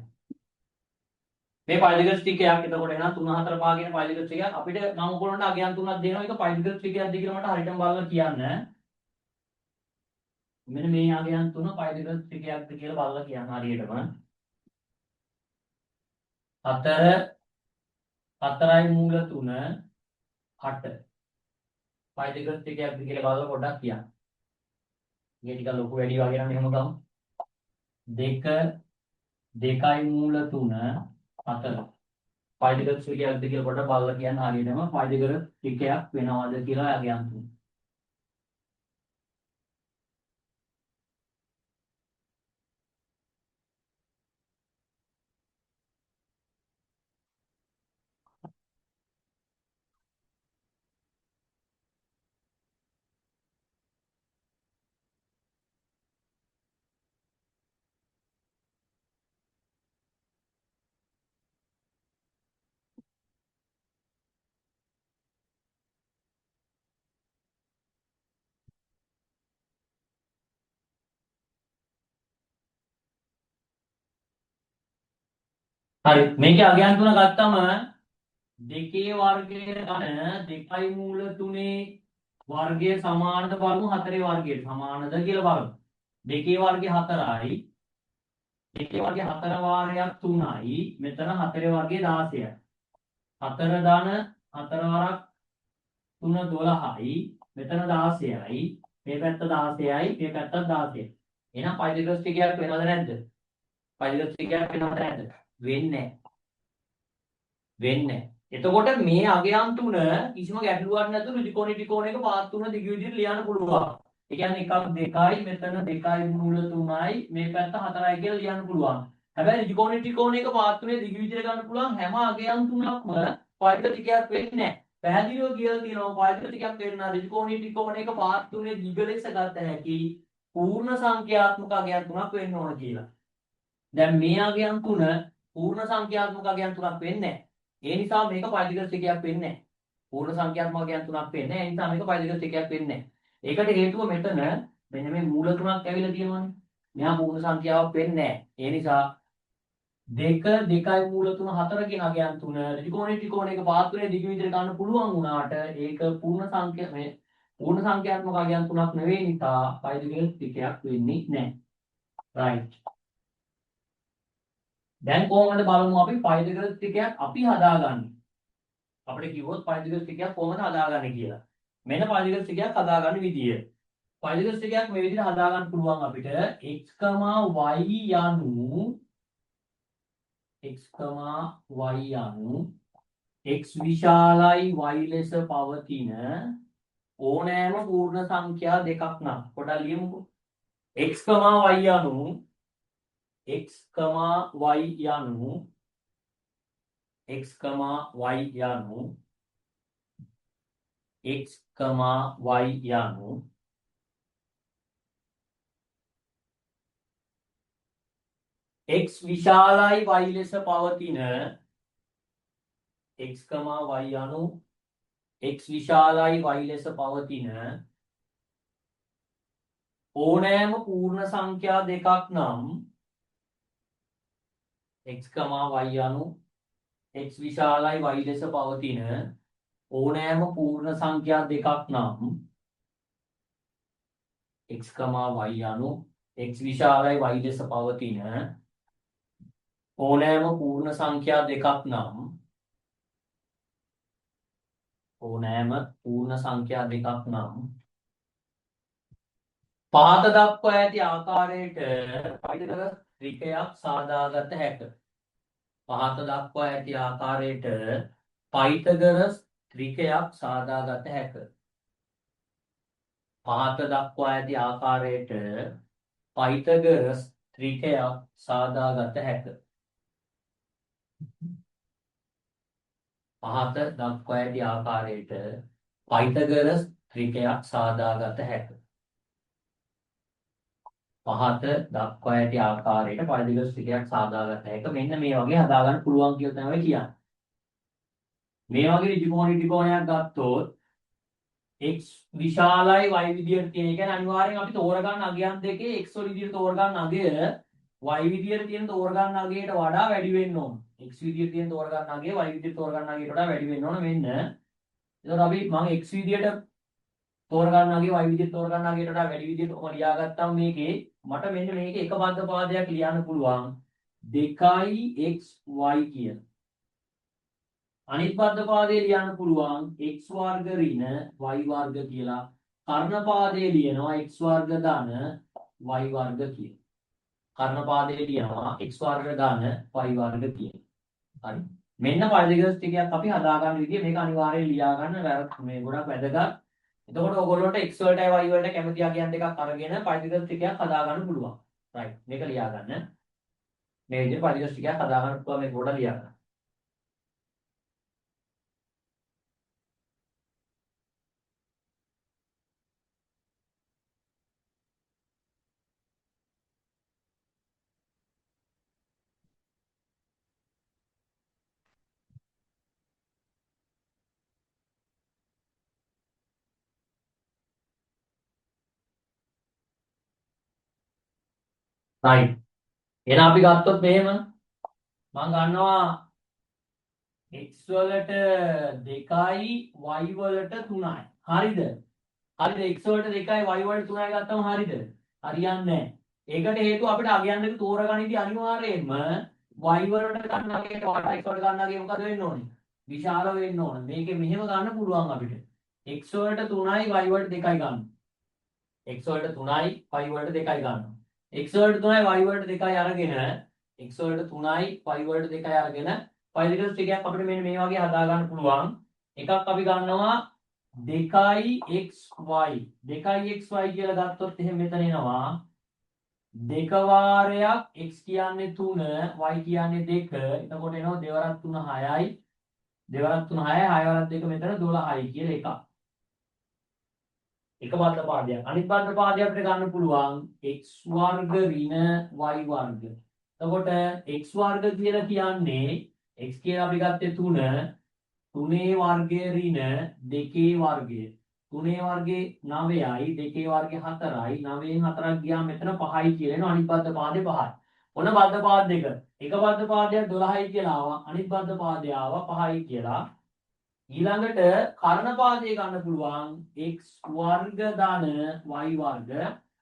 මේ පයිතගර ත්‍රිකයක් එතකොට එනවා 3 4 5 කියන පයිතගර ත්‍රිකයක් අපිට නම් කොලොන්ට අගයන් තුනක් දෙනවා. ඒක පයිතගර ත්‍රිකයක්ද කියලා මට හරියටම බලලා කියන්න. මෙන්න මේ අගයන් තුන පයිතගර ත්‍රිකයක්ද කියලා බලලා කියන්න හරියටම. 4යි මූල 3 8 පයිතගර ත්‍රිකයක්ද කියලා බලලා පොඩ්ඩක් කියන්න. මේ ටික ලොකු වැඩි වගේ නම් එහෙම ගමු. 2යි මූල 3 4 පයිතගර ත්‍රිකයක්ද කියලා පොඩ්ඩක් බලලා කියන්න හරියටම පයිතගර ත්‍රිකයක් වෙනවද කියලා අගයන් තුන. හරි මේකේ අගයන් තුන ගත්තම දෙකේ වර්ගය ගන්න 2යි මූල 3 වර්ගය සමානද බලමු 4 වර්ගයට සමානද කියලා බලමු. 2 වර්ගය 4යි 2 වර්ගය 4 වාරයක් 3යි මෙතන 4 වර්ගය 16යි. 4 ධන 4 වරක් 3 12යි මෙතන 16යි මේ පැත්ත 16යි මේ පැත්තත් 16යි. එහෙනම් පයිතගර ත්‍රිකයක් වෙනවද නැද්ද? පයිතගර ත්‍රිකයක් වෙනවද නැද්ද? වෙන්නේ එතකොට මේ අගයන් තුන කිසිම ගැටලුවක් නැතුව ත්‍රිකෝණී ත්‍රිකෝණයක පාත් තුන දිග විදිහට ලියන්න පුළුවන්. ඒ කියන්නේ එකක් 2යි මෙතන 2යි මූල 3යි මේ පැත්ත 4යි කියලා ලියන්න පුළුවන්. හැබැයි ත්‍රිකෝණී ත්‍රිකෝණයක පාත් තුනේ දිග විදිහට ගන්න පුළුවන් හැම අගයන් තුනක්ම පයිතගර ත්‍රිකයක් වෙන්නේ නැහැ. පැහැදිලිව කියලා තියෙනවා පයිතගර ත්‍රිකයක් වෙන්න ත්‍රිකෝණී ත්‍රිකෝණයක පාත් තුනේ දිග ලෙස ගත හැකි පූර්ණ සංඛ්‍යාත්මක අගයන් තුනක් වෙන්න ඕන කියලා. දැන් මේ අගයන් තුන පූර්ණ සංඛ්‍යාත්මක අගයන් තුනක් වෙන්නේ නැහැ. ඒ නිසා මේක පයිතගර ත්‍රිකයක් වෙන්නේ නැහැ. පූර්ණ සංඛ්‍යාත්මක අගයන් තුනක් වෙන්නේ නැහැ. ඒ නිසා මේක පයිතගර ත්‍රිකයක් වෙන්නේ නැහැ. ඒකට හේතුව මෙතන මෙන්න මේ මූල තුනක් ඇවිල්ලා තියෙනවානේ. මෙහා පූර්ණ සංඛ්‍යාවක් වෙන්නේ නැහැ. ඒ නිසා 2 2යි මූල 3 4 කියන අගයන් තුන ත්‍රිකෝණී ත්‍රිකෝණයක පාත් තුනේ දිග විදිහට ගන්න පුළුවන් වුණාට ඒක පූර්ණ සංඛ්‍යාත්මක අගයන් තුනක් නෙවෙයි නිසා පයිතගර ත්‍රිකයක් වෙන්නේ නැහැ. right. දැන් කොහොමද බලමු අපි පයිතගර ත්‍රිකයක් අපි හදාගන්නේ. අපිට කිව්වොත් පයිතගර ත්‍රිකයක් කොහොමද හදාගන්නේ කියලා. මෙන්න පයිතගර ත්‍රිකයක් හදාගන්න විදිය. පයිදස් ටිකක් මේ විදිහට හදා ගන්න පුළුවන් අපිට x, y යනු x විශාලයි y ලෙස පවතින ඕනෑම පූර්ණ සංඛ්‍යා දෙකක් නම් පොඩ්ඩක් ලියමුකෝ. x, y යනු x, y යනු x, y යනු x, y යනු x විශාලයි y ලෙස පවතින x, y යනු x විශාලයි y ලෙස පවතින ඕනෑම පූර්ණ සංඛ්‍යා දෙකක් නම් x, y යනු x විශාලයි y ලෙස පවතින ඕනෑම පූර්ණ සංඛ්‍යා දෙකක් නම් x, y යනු x විශාලයි y ලෙස පවතින ඕනෑම පූර්ණ සංඛ්‍යා දෙකක් නම් ඕනෑම පූර්ණ සංඛ්‍යා දෙකක් නම් පහත දක්වා ඇති ආකාරයට පයිතගරස් ත්‍රිකයක් සාදාගත හැක. පහත දක්වා ඇති ආකාරයට පයිතගරස් ත්‍රිකයක් සාදාගත හැක. පහත දක්වා ඇති ආකාරයට පයිතගරස් ත්‍රිකයක් සාදාගත හැක. පහත දක්වා ඇති ආකාරයට පයිතගරස් ත්‍රිකයක් සාදාගත හැක. පහත දක්වා ඇති ආකාරයට පයිතගරස් ත්‍රිකයක් සාදාගත හැක. මෙන්න මේ වගේ හදාගන්න පුළුවන් කියලා තමයි කියන්නේ. මේ වගේ ත්‍රිකෝණයක් ගත්තොත් x විශාලයි y විදියට තියෙන. ඒ කියන්නේ අනිවාර්යෙන් අපි තෝරගන්න අගයන් දෙකේ x විදියට තෝරගන්න අගය y විදියට තියෙන තෝරගන්න අගයට වඩා වැඩි වෙන්න ඕන. x විදියට තියෙන තෝරගන්න අගය y විදියට තෝරගන්න අගයට වඩා වැඩි වෙන්න ඕන මෙන්න. එතකොට අපි මම x විදියට තෝරගන්න අගය y විදියට තෝරගන්න අගයට වඩා වැඩි විදියට ඔක ලියාගත්තාම මේකේ මට මෙන්න මේකේ එක බද්ධ පාදයක් ලියන්න පුළුවන් 2xy කියන. අනිත් බද්ධ පාදේ ලියන්න පුළුවන් x වර්ග ඍණ y වර්ග කියලා. කර්ණ පාදේ ලියනවා x වර්ග ධන y වර්ග කියලා. කර්ණ පාදේ ලියනවා x වර්ග ධන y වර්ග කියලා. හරි. මෙන්න පයිතගරස් ටිකක් අපි හදා ගන්න විදිය මේක අනිවාර්යයෙන් ලියා ගන්න මේ ගොඩක් වැදගත්. එතකොට ඔයගොල්ලන්ට x වලටයි y වලට කැමති අගයන් දෙකක් අරගෙන පයිතගරස් ටිකක් හදා ගන්න පුළුවන්. රයිට්. මේක ලියා ගන්න. මේ විදිහට පයිතගරස් ටිකක් හදා ගන්න පුළුවන් මේක පොඩ්ඩක් ලියා ගන්න. රයිට්. එහෙනම් අපි ගත්තොත් මෙහෙම මම ගන්නවා x වලට 2යි y වලට 3යි. හරිද? හරිද? x වලට 2යි y වලට 3යි ගත්තම හරිද? හරියන්නේ නැහැ. ඒකට හේතුව අපිට අගයන් දෙක තෝරගනිද්දී අනිවාර්යයෙන්ම y වලට ගන්න අගයට වඩා x වලට ගන්න අගය මොකද වෙන්න ඕනේ? විශාල වෙන්න ඕනේ. මේකේ මෙහෙම ගන්න පුළුවන් අපිට. x වලට 3යි y වලට 2යි ගන්න. x වලට 3යි y වලට 2යි ගන්න. x වලට 3යි y වලට 2යි අරගෙන x වලට 3යි y වලට 2යි අරගෙන පයිතගරස් ටිකක් අපිට මෙන්න මේ වගේ හදා ගන්න පුළුවන්. එකක් අපි ගන්නවා 2xy 2xy කියලා ගත්තොත් එහෙනම් මෙතන එනවා දෙක වාරයක් x කියන්නේ 3 y කියන්නේ 2. එතකොට එනවා 2 වරක් 3 6යි 2 වරක් 3 6යි 6 වරක් 2 මෙතන 12යි කියලා එකක්. එක බද්ධ පාදයක්. අනිත් බද්ධ පාදය අපිට ගන්න පුළුවන් x වර්ග ඍණ y වර්ග. එතකොට x වර්ග කියලා කියන්නේ x කියලා අපි ගත්තේ 3 3 වර්ගය ඍණ 2 වර්ගය. 3 වර්ගේ 9යි 2 වර්ගේ 4යි 9න් 4ක් ගියාම මෙතන 5යි කියලා එනවා. අනිත් බද්ධ පාදේ 5යි. ඔන්න බද්ධ පාද දෙක. එක බද්ධ පාදයක් 12යි කියලා ආවා. අනිත් බද්ධ පාදේ ආවා 5යි කියලා. ඊළඟට කර්ණ පාදේ ගන්න පුළුවන් x වර්ග ධන y වර්ග.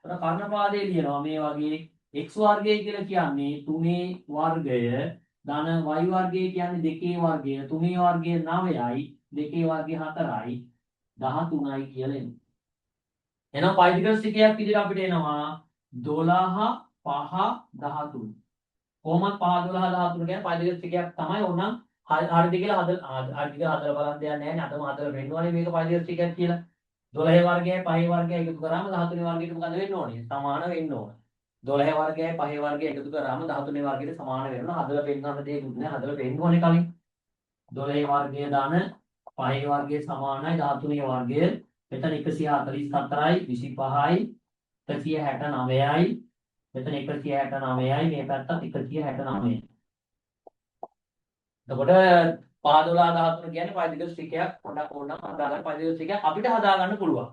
එතන කර්ණ පාදේ ලියනවා මේ වගේ x වර්ගය කියලා කියන්නේ 3 වර්ගය ධන y වර්ගය කියන්නේ 2 වර්ගය 3 වර්ගය 9යි 2 වර්ගය 4යි 13යි කියලා එන්නේ. එහෙනම් පයිතිකස් එකක් විදිහට අපිට එනවා 12 5 13. කොහොමද 5 12 13 කියන්නේ පයිතිකස් එකක් තමයි. ඕනම් හරිද කියලා හරිද කියලා හදලා බලන්න දෙයක් නැහැ නේ. අතම හදලා වෙන්න ඕනේ මේක පයිතිකස් එකක් කියලා. 12 වර්ගයයි 5 වර්ගයයි එකතු කරාම 13 වර්ගයට මොකද වෙන්න ඕනේ? සමාන වෙන්න ඕනේ. 12 වර්ගයයි 5 වර්ගයයි එකතු කරාම 13 වර්ගයට සමාන වෙනවා. හදලා පෙන්නන්න දෙයක් නෑ. හදලා පෙන්න ඕනේ කලින්. 12 වර්ගය දාන 5 වර්ගය සමානයි 13 වර්ගය. මෙතන 144යි 25යි 169යි. මෙතන 169යි මේ පැත්තත් 169යි. එතකොට 5 12 13 කියන්නේ පයිතිකස් ටිකයක් පොඩක් ඕනනම් හදාගන්න පයිතිකස් ටිකයක් අපිට හදාගන්න පුළුවන්.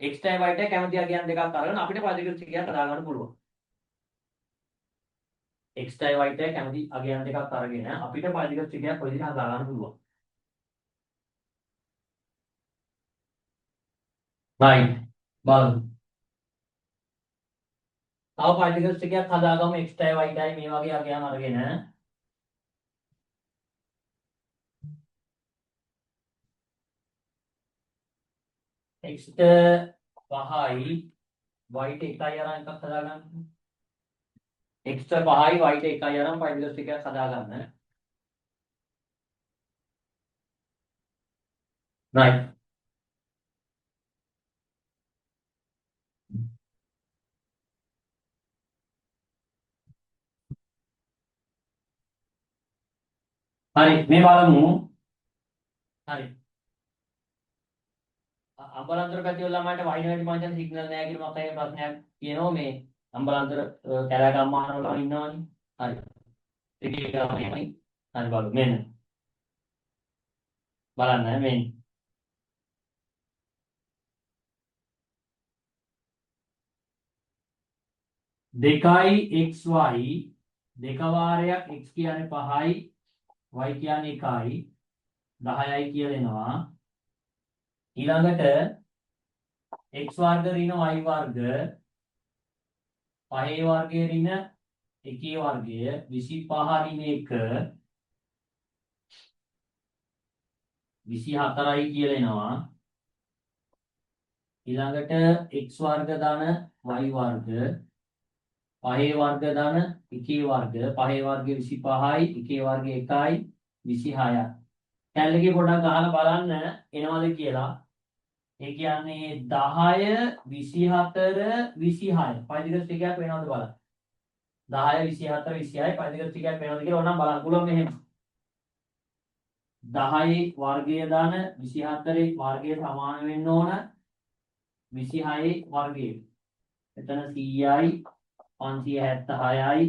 x ටයි y ටයි කැමති අගයන් දෙකක් අරගෙන අපිට පයිතිකස් ටිකයක් හදාගන්න පුළුවන්. x ටයි y ටයි කැමති අගයන් දෙකක් අරගෙන අපිට පයිතිකස් ටිකයක් ඔය විදිහට හදාගන්න පුළුවන්. right බලමු. තව පයිතිකස් ටිකයක් හදාගමු x ටයි y ටයි මේ වගේ අගයන් අරගෙන x ට 5යි y ට 1යි අරන් එකක් හදාගන්න. x ට 5යි y ට 1යි අරන් පයිතිකස් ටිකයක් හදාගන්න. right හරි මේ බලමු. හරි අම්බලන්තර පැතිවල ළමයින්ට වහින වැඩි මචං සිග්නල් නැහැ කියලා මතයි ප්‍රශ්නයක් කියනවා මේ අම්බලන්තර කැලෑ ගම්මාන වල ඉන්නවනේ. හරි. ඒක තමයි. හරි බලමු මෙන්න. බලන්න මෙන්න. දෙකයි xy දෙක වාරයක් x කියන්නේ 5යි y කියන්නේ 1යි 10යි කියලා එනවා. ඊළඟට x වර්ග ඍණ y වර්ග 5 වර්ගයේ ඍණ 1 වර්ගය 25 ඍණ 1 24යි කියලා එනවා. ඊළඟට x වර්ග ධන y වර්ග 5 වර්ග ධන 1 වර්ග 5 වර්ගය 25යි 1 වර්ගය 1යි 26යි. කැලලකේ පොඩ්ඩක් අහලා බලන්න එනවද කියලා. ඒ කියන්නේ 10 24 26 පයිතිකස් ටිකක් වෙනවද බලන්න. 10 24 26 පයිතිකස් ටිකක් වෙනවද කියලා ඕනම් බලන්න පුළුවන් මෙහෙම. 10 වර්ගය දාන 24 වර්ගය සමාන වෙන්න ඕන 26 වර්ගය. එතන 100යි 576යි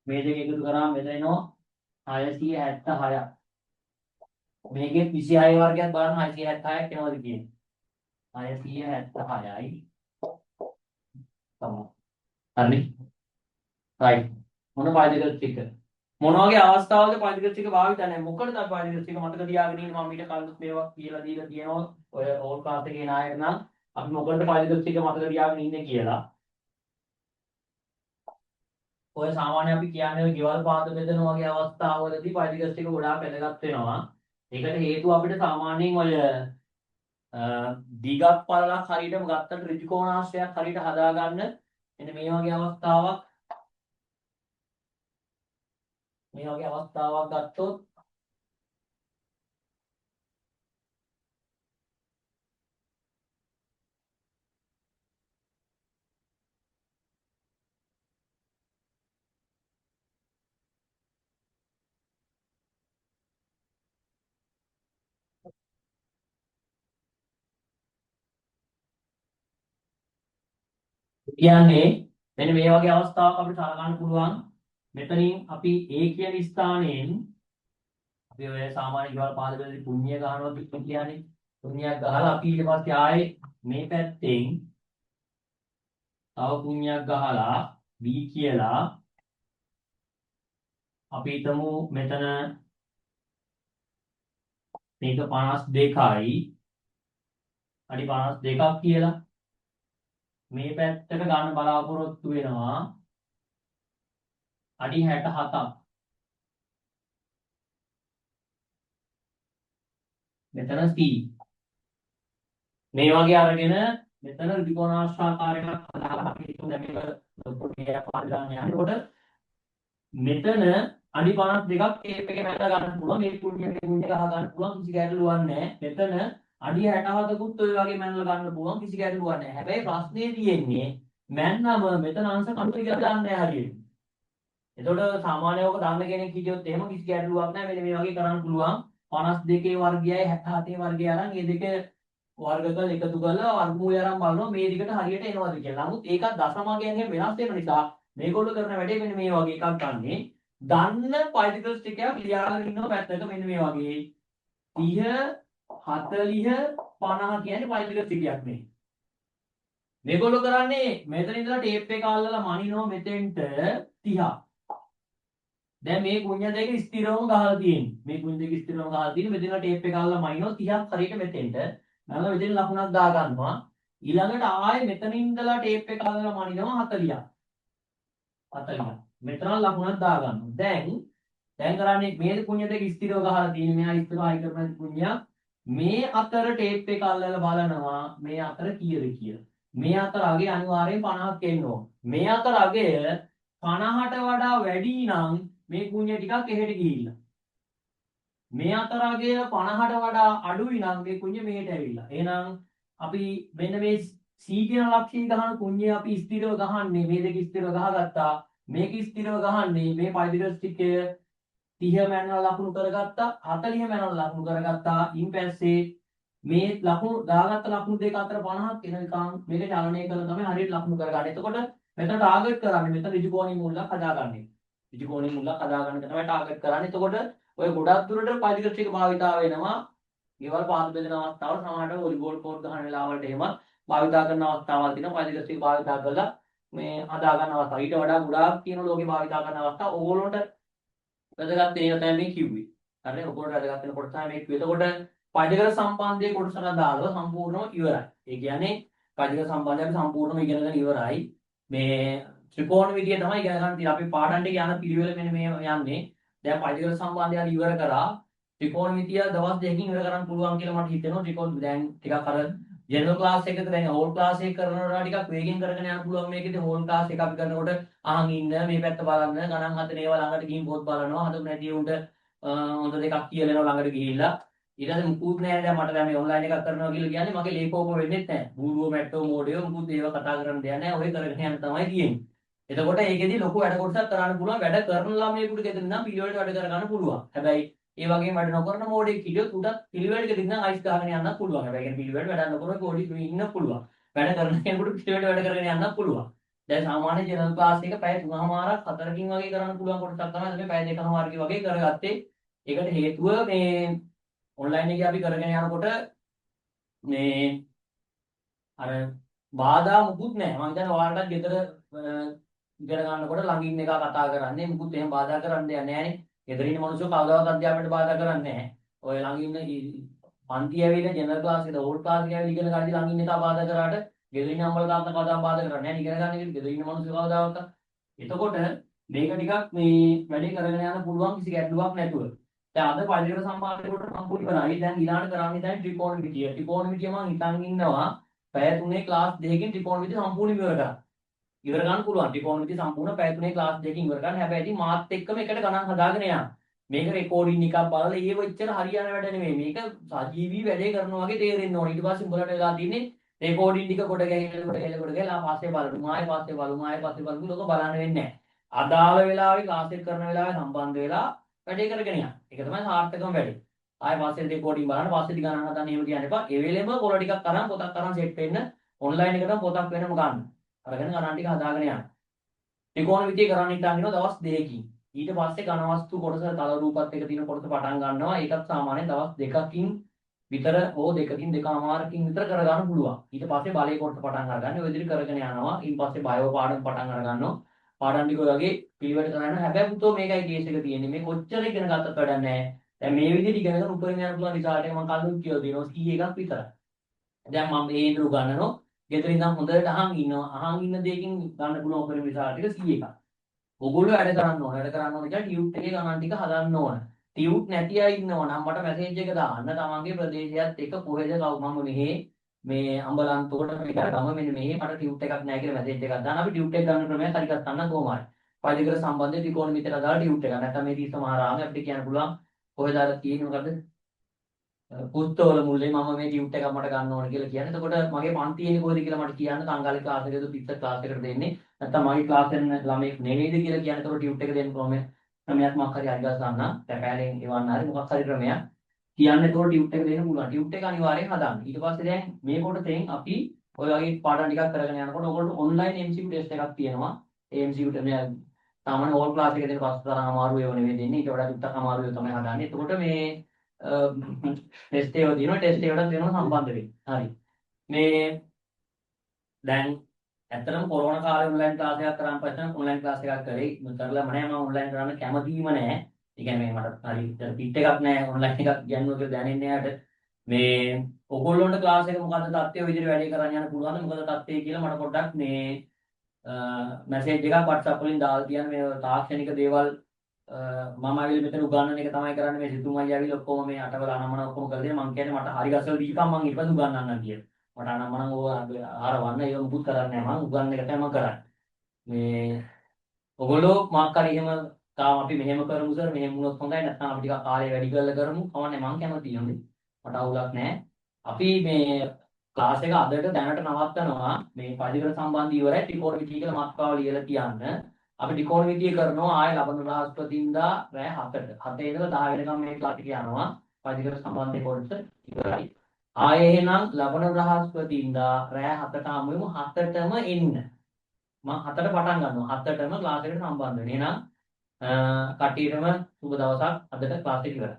මේ දෙක එකතු කරාම මෙතන එනවා 676ක්. මේකේ 26 වර්ගයක් බලන්න 676ක් එනවද කියන්නේ. 676යි තමයි. හරි. right. මොන පයිතිකස් ටික මොන වගේ අවස්ථාවලද පයිතිකස් ටික භාවිත නැහැ. මොකටද අපි පයිතිකස් ටික මතක තියාගෙන ඉන්නේ. මම ඊට කලින් මේවා කියලා දීලා තියෙනවා. ඔය ඕල් ක්ලාස් එකේ නායක නම් අපි මොකටද පයිතිකස් ටික මතක තියාගෙන ඉන්නේ කියලා. ඔය සාමාන්‍ය අපි කියන්නේ ඔය ගෙවල් පාත බෙදන වගේ අවස්ථාවලදී පයිතිකස් ටික ගොඩාක් වැදගත් වෙනවා. ඒකට හේතුව අපිට සාමාන්‍යයෙන් ඔය දිගක් පළලක් හරියටම ගත්තට ඍජු කෝණාශ්‍රයක් හරියට හදාගන්න එන්න මේ වගේ අවස්ථාවක් ගත්තොත් කියන්නේ මෙන්න මේ වගේ අවස්ථාවක් අපිට සලකන්න පුළුවන්. මෙතනින් අපි A කියන ස්ථානයෙන් අපි ඔය සාමාන්‍ය ගෙවල් පාද වලදී පුණ්‍ය ගහනවා කියන්නේ පුණ්‍යයක් ගහලා අපි ඊට පස්සේ ආයේ මේ පැත්තෙන් තව පුණ්‍යයක් ගහලා B කියලා අපි හිතමු මෙතන මේක 52යි අඩි 52ක් කියලා මේ පැත්තට ගන්න බලාපොරොත්තු වෙනවා අඩි 67ක්. මෙතන C මේ වගේ අරගෙන මෙතන ත්‍රිකෝණාශ්‍රාකාරයක් හදාගන්න හිතුව දැන් මේක පොඩි පාඩම් යනකොට මෙතන අඩි 52ක් ටේප් එකේ මැදලා ගන්න පුළුවන්. මේ කුණ්‍ය ගහ ගන්න පුළුවන් කිසි ගැටලුවක් නැහැ. මෙතන අඩි 67කුත් ඔය වගේ මැනලා ගන්න පුළුවන් කිසි ගැටලුවක් නැහැ. හැබැයි ප්‍රශ්නේ තියෙන්නේ මැන්නම මෙතන අංශ කණු ටික ගන්න නැහැ හරියට. එතකොට සාමාන්‍යව ඔක දන්න කෙනෙක් හිටියොත් එහෙම කිසි ගැටලුවක් නැහැ. මෙන්න මේ වගේ කරන්න පුළුවන්. 52 වර්ගයයි 67 වර්ගය අරන් මේ දෙක වර්ගකල එකතු කරලා වර්ගමූලය අරන් බලනවා මේ දිගට හරියට එනවද කියලා. නමුත් ඒක දශමගයෙන් වෙනස් වෙන නිසා මේගොල්ලෝ කරන වැඩේ මෙන්න මේ වගේ එකක් ගන්නෙ. දන්න particles ටිකක් ලියාගෙන ඉන්නවා පැත්තක මෙන්න මේ වගේ 30 40 50 කියන්නේ particles ටිකක් මේ. මේගොල්ලෝ කරන්නේ මෙතන ඉඳලා ටේප් එක අල්ලලා මනිනවා මෙතෙන්ට 30. දැන් මේ කුණ්‍ය දෙක ස්ථිරවම ගහලා තියෙන්නේ. මේ කුණ්‍ය දෙක ස්ථිරවම ගහලා තියෙන්නේ. මෙතන ටේප් එක අල්ලලා මනිනවා 30ක් හරියට මෙතෙන්ට. මම මෙතන ලකුණක් දා ගන්නවා. ඊළඟට ආයේ මෙතන ඉඳලා ටේප් එක අල්ලලා මනිනවා 40ක්. 40. මෙතන ලකුණක් දා ගන්නවා. දැන් කරන්නේ මේ කුණ්‍ය දෙක ස්ථිරව ගහලා තියෙන්නේ. මෙහා ස්ථිරව හයි කරන කුණ්‍ය. මේ අතර ටේප් එක අල්ලලා බලනවා මේ අතර කීයද කියලා. මේ අතර අගේ අනිවාර්යෙන් 50ක් එන්න ඕන. මේ අතර අගය 50ට වඩා වැඩි නම් මේ කුණ්‍ය ටිකක් එහෙට ගිහිල්ලා. මේ අතර අගය 50ට වඩා අඩුයි නම් මේ කුණ්‍ය මෙහෙට ඇවිල්ලා. එහෙනම් අපි මෙන්න මේ C කියන ලක්ෂී ගහන කුණ්‍ය අපි ස්ථිරව ගහන්නේ මේ දෙක ස්ථිරව ගහගත්තා. මේක ස්ථිරව ගහන්නේ මේ particles ටිකය 30 මැනවල ලකුණු කරගත්තා 40 මැනවල ලකුණු කරගත්තා. ඉන් පස්සේ මේ ලකුණු දාගත්ත ලකුණු දෙක අතර 50ක් එනකම් මේක චලනය කරලා තමයි හරියට ලකුණු කරගන්නේ. එතකොට මෙතන ටාගට් කරන්නේ මෙතන ඍජුකෝණී මුල්ලක් හදාගන්නේ. ඍජුකෝණී මුල්ලක් හදාගන්න තමයි ටාගට් කරන්නේ. එතකොට ඔය ගොඩක් දුරට particles ටික භාවිතා වෙනවා. ඊවල පාත් බෙදෙන අවස්ථාවල සමහරට වොලිබෝල් කෝඩ් ගහන වෙලාවලට එහෙමත් භාවිතා කරන අවස්ථාවල් තියෙනවා. particles ටික භාවිතා කරලා මේ හදා ගන්න අවස්ථාව. ඊට වඩා ගොඩාක් තියෙන ලෝකේ භාවිතා කරන අවස්ථා ඕගොල්ලන්ට වැදගත් ඒක තමයි මේ කිව්වේ. හරිනේ ඔයගොල්ලන්ට වැදගත් වෙන කොටස තමයි මේ කිව්වේ. එතකොට particle සම්බන්ධයේ කොටසට දාලා සම්පූර්ණව ඉවරයි. ඒ කියන්නේ particle සම්බන්ධය අපි සම්පූර්ණව ඉගෙනගෙන ඉවරයි. මේ ත්‍රිකෝණ විදිය තමයි ඉගෙන ගන්න තියෙන්නේ. අපි පාඩම් ටික යන පිළිවෙල මෙන්න මේ යන්නේ. දැන් particle සම්බන්ධය අපි ඉවර කරා. ත්‍රිකෝණ විදිය දවස් දෙකකින් ඉවර කරන්න පුළුවන් කියලා මට හිතෙනවා. ත්‍රිකෝණ දැන් ටිකක් අර ජෙනරල් ක්ලාස් එකක දැන් හෝල් ක්ලාස් එක කරනකොට ටිකක් වේගෙන් කරගෙන යන්න පුළුවන් මේකෙදි හෝල් ක්ලාස් එක අපි කරනකොට අහන් ඉන්න මේ පැත්ත බලන්න ගණන් හදන ඒවා ළඟට ගිහින් පොත් බලනවා හදු නැති උන්ට හොඳ දෙකක් කියලා එනවා ළඟට ගිහිල්ලා ඊට පස්සේ මුකුත් නෑ දැන් මට දැන් මේ ඔන්ලයින් එකක් කරනවා කියලා කියන්නේ මගේ ලේකෝප වෙන්නේ නැහැ බූරුව මැට්ටෝ මෝඩයෝ මුකුත් ඒවා කතා කරන්න දෙයක් නැහැ ඔය කරගෙන යන්න තමයි තියෙන්නේ එතකොට ඒකෙදි ලොකු වැඩ කොටසක් කරන්න පුළුවන් වැඩ කරන ළමයෙකුට ගෙදර නම් පිළිවෙලට වැඩ කරගන්න පුළුවන් හැබැයි ඒ වගේම වැඩ නොකරන මෝඩෙක් හිටියොත් උඩ පිළිවෙලට ගෙදින්න අයිස් ගහගෙන යන්නත් පුළුවන්. හැබැයි කියන්නේ පිළිවෙලට වැඩ නොකරන පොඩි ඉන්න පුළුවන්. වැඩ කරන කෙනෙකුට පිළිවෙලට වැඩ කරගෙන යන්නත් පුළුවන්. දැන් සාමාන්‍ය ජෙනරල් ක්ලාස් එක පැය 3මාරක් 4කින් වගේ කරන්න පුළුවන් කොටසක් තමයි අපි පැය 2මාරක වගේ කරගත්තේ. ඒකට හේතුව මේ ඔන්ලයින් එකේ අපි කරගෙන යනකොට මේ අර බාධා මුකුත් නැහැ. මම හිතන්නේ ඔයාලටත් ගෙදර ඉගෙන ගන්නකොට ළඟින් එක කතා කරන්නේ මුකුත් එහෙම බාධා කරන්න දෙයක් නැහැ නේ. ගෙදර ඉන්න මිනිස්සු කවදාවත් අධ්‍යාපනයට බාධා කරන්නේ නැහැ. ඔය ළඟ ඉන්න පන්ති ඇවිල්ලා ජෙනරල් ක්ලාස් එකේ ඕල්ඩ් ක්ලාස් එකේ ඇවිල්ලා ඉගෙන ගන්න ළඟ ඉන්න එක බාධා කරාට ගෙදර ඉන්න අම්මලා තාත්තා කවදාවත් බාධා කරන්නේ නැහැ. ඉගෙන ගන්න එක ගෙදර ඉන්න මිනිස්සු කවදාවත්. එතකොට මේක ටිකක් මේ වැඩේ කරගෙන යන්න පුළුවන් කිසි ගැටලුවක් නැතුව. දැන් අද පරිසර සම්බන්ධ කොට සම්පූර්ණ කරායි. දැන් ඊළඟට කරන්නේ දැන් ත්‍රිකෝණමිතිය. ත්‍රිකෝණමිතිය මම හිතන් ඉන්නවා පැය 3 ක්ලාස් දෙකකින් ත්‍රිකෝණමිතිය සම්පූර්ණ ඉවර කරා. ඉවර ගන්න පුළුවන්. ත්‍රිකෝණමිතිය සම්පූර්ණ පැය 3 ක්ලාස් දෙකකින් ඉවර ගන්න. හැබැයි ඉතින් මාත් එක්කම එකට ගණන් හදාගෙන යන්න. මේක රෙකෝඩින් එකක් බලලා ඒව එච්චර හරියන වැඩ නෙමෙයි. මේක සජීවී වැඩේ කරනවා වගේ තේරෙන්න ඕනේ. ඊට පස්සේ උඹලට වෙලා තියෙන්නේ රෙකෝඩින් ටික කොට ගහලා පස්සේ බලමු. ආයෙ පස්සේ බලමු. ආයෙ පස්සේ බලමු. ලෝක බලන්න වෙන්නේ නැහැ. අදාළ වෙලාවේ ක්ලාස් එක කරන වෙලාවේ සම්බන්ධ වෙලා වැඩේ කරගෙන යන්න. ඒක තමයි සාර්ථකම වැඩේ. ආයෙ පස්සේ රෙකෝඩින් බලන්න පස්සේ ටික ගණන් හදන්න එහෙම කියන්න එපා. ඒ වෙලෙම කොළ ටිකක් අරන් පොතක් අරන් සෙට් වෙන්න ඔන්ලයින් එකට පොතක් වෙනම ගන්න. අරගෙන ගණන් ටික හදාගෙන යන්න. ත්‍රිකෝණමිතිය කරන්න හිතාගෙන ඉන්නවා දවස් 2කින්. ඊට පස්සේ ඝන වස්තු කොටස තල රූපත් එක තියෙන කොටස පටන් ගන්නවා. ඒකත් සාමාන්‍යයෙන් දවස් 2කින් විතර හෝ 2කින් 2මාරකින් විතර කරගන්න පුළුවන්. ඊට පස්සේ බලයේ කොටස පටන් අරගන්න. ඔය විදිහට කරගෙන යනවා. ඊට පස්සේ බයෝ පාඩම් පටන් අරගන්නවා. පාඩම් ටික ඔයගේ පිළිවෙලට කරන්න. හැබැයි පුතෝ මේකයි කේස් එක තියෙන්නේ. මේ කොච්චර ඉගෙන ගත්තත් වැඩක් නැහැ. දැන් මේ විදිහට ඉගෙනගෙන උඩරින් යන්න පුළුවන් රිසල්ට් එක මම කලින් කියලා දෙනවා. C එකක් විතරයි. දැන් මම මේ ඉඳු ගන්නනෝ ගෙදර ඉඳන් හොඳට අහන් ඉන්නවා. අහන් ඉන්න දෙයකින් ගන්න පුළුවන් උපරිම රිසල්ට් එක C එකක්. ඔගොල්ලෝ වැඩ කරන්න ඕන. වැඩ කරන්න ඕන කියලා ටියුට් එකේ ගණන් ටික හදන්න ඕන. ටියුට් නැති අය ඉන්නවා නම් මට මැසේජ් එක දාන්න. තමන්ගේ ප්‍රදේශයත් එක්ක කොහෙද මම මෙහි මේ අම්බලන්තෝට මේ ගම මෙන්න මෙහි මට ටියුට් එකක් නැහැ කියලා මැසේජ් එකක් දාන්න. අපි ටියුට් එක ගන්න ක්‍රමයක් හරි ගන්න කොහොම හරි. පරිදිකර සම්බන්ධයෙන් ත්‍රිකෝණමිතියට අදාළ ටියුට් එකක්. නැත්නම් මේ තීස්ස මහරාමයේ අපිට කියන්න පුළුවන් කොහෙද අර තියෙන්නේ මොකද්ද? පුත්තවල මුල්ලේ මම මේ ටියුට් එකක් මට ගන්න ඕන කියලා කියන්නේ. එතකොට මගේ පන්තියේ කොහෙද කියලා මට කියන්න කංගාලි ක්ලාස් එකේද පිටත ක්ලාස් එකකට දෙන්නේ. නැත්නම් මගේ ක්ලාස් එකෙන් ළමෙක් නෙවෙයිද කියලා කියන්නේ. එතකොට ටියුට් එක දෙන්න ක්‍රමයක් මොකක් හරි හරි ගන්න. පැපෑලෙන් එවන්න හරි මොකක් හරි ක්‍රමයක් කියන්න. එතකොට ටියුට් එක දෙන්න පුළුවන්. ටියුට් එක අනිවාර්යෙන් හදාන්න. ඊට පස්සේ දැන් මේ කොටසෙන් අපි ඔය වගේ පාඩම් ටිකක් කරගෙන යනකොට ඔයගොල්ලෝ ඔන්ලයින් MCQ ටෙස්ට් එකක් තියෙනවා. ඒ MCQ සාමාන්‍ය ඕල් ක්ලාස් එකේ දෙන ප්‍රශ්න තරම් අමාරු ඒවා නෙවෙයි දෙන්නේ. ඊට වඩා ටිකක් අමාරු ඒවා තමයි හදන්නේ. එතකොට මේ ටෙස්ට් ඒවා තියෙනවා. ටෙස්ට් ඒවට වෙනම සම්බන්ධ වෙන්නේ. හරි. මේ දැන් ඇත්තටම කොරෝනා කාලේ ඔන්ලයින් ක්ලාස් එකක් කරාම පස්සේ ඔන්ලයින් ක්ලාස් එකක් කරේ. කරලා මම ඔන්ලයින් කරන්න කැමතිම නැහැ. ඒ කියන්නේ මට හරි පිට එකක් නැහැ ඔන්ලයින් එකක් ගන්නවා කියලා දැනෙන්නේ නැහැ. මේ ඔයගොල්ලොන්ට ක්ලාස් එක මොකද්ද තත්ත්වය ඔය විදිහට වැඩි කරන් යන්න පුළුවන්ද? මොකද තත්ත්වය කියලා මට පොඩ්ඩක් මේ මැසේජ් එකක් WhatsApp වලින් දාලා තියන්න මේ තාක්ෂණික දේවල් මම ආවිල මෙතන උගන්වන එක තමයි කරන්නේ මේ සිතුම් අයියා ආවිල ඔක්කොම මේ අටවල අනමන ඔක්කොම කරලා දෙන මම කියන්නේ මට හරි ගසල් දීපන් මම ඊට පස්සේ උගන්වන්නම් කියලා. මට අනමන ඕව ආරවන්න ඒක මුකුත් කරන්නේ නැහැ මම උගන්වන එක තමයි මම කරන්නේ. මේ ඔයගොල්ලෝ මාක් හරි එහෙම තාම අපි මෙහෙම කරමු සර් මෙහෙම වුණොත් හොඳයි නැත්නම් අපි ටිකක් කාලය වැඩි කරලා කරමු. කවන්නේ මම කැමතියි හොඳේ. මට අවුලක් නැහැ. අපි මේ ක්ලාස් එක අදට දැනට නවත්තනවා. මේ පරිදිකර සම්බන්ධ ඉවරයි ත්‍රිකෝණමිතිය කියලා මාතෘකාව ලියලා තියන්න. අපි ත්‍රිකෝණමිතිය කරනවා ආය ලබන බ්‍රහස්පතින්දා රෑ 7ට. 7 ඉඳලා 10 වෙනකම් මේ ක්ලාස් එක යනවා. පරිදිකර සම්බන්ධයේ කොටස ඉවරයි. ආයේ එහෙනම් ලබන බ්‍රහස්පතින්දා රෑ 7ට ආමුවෙමු 7ටම එන්න. මම 7ට පටන් ගන්නවා. 7ටම ක්ලාස් එකට සම්බන්ධ වෙන්න. එහෙනම් කට්ටියටම සුබ දවසක්. අදට ක්ලාස් එක ඉවරයි.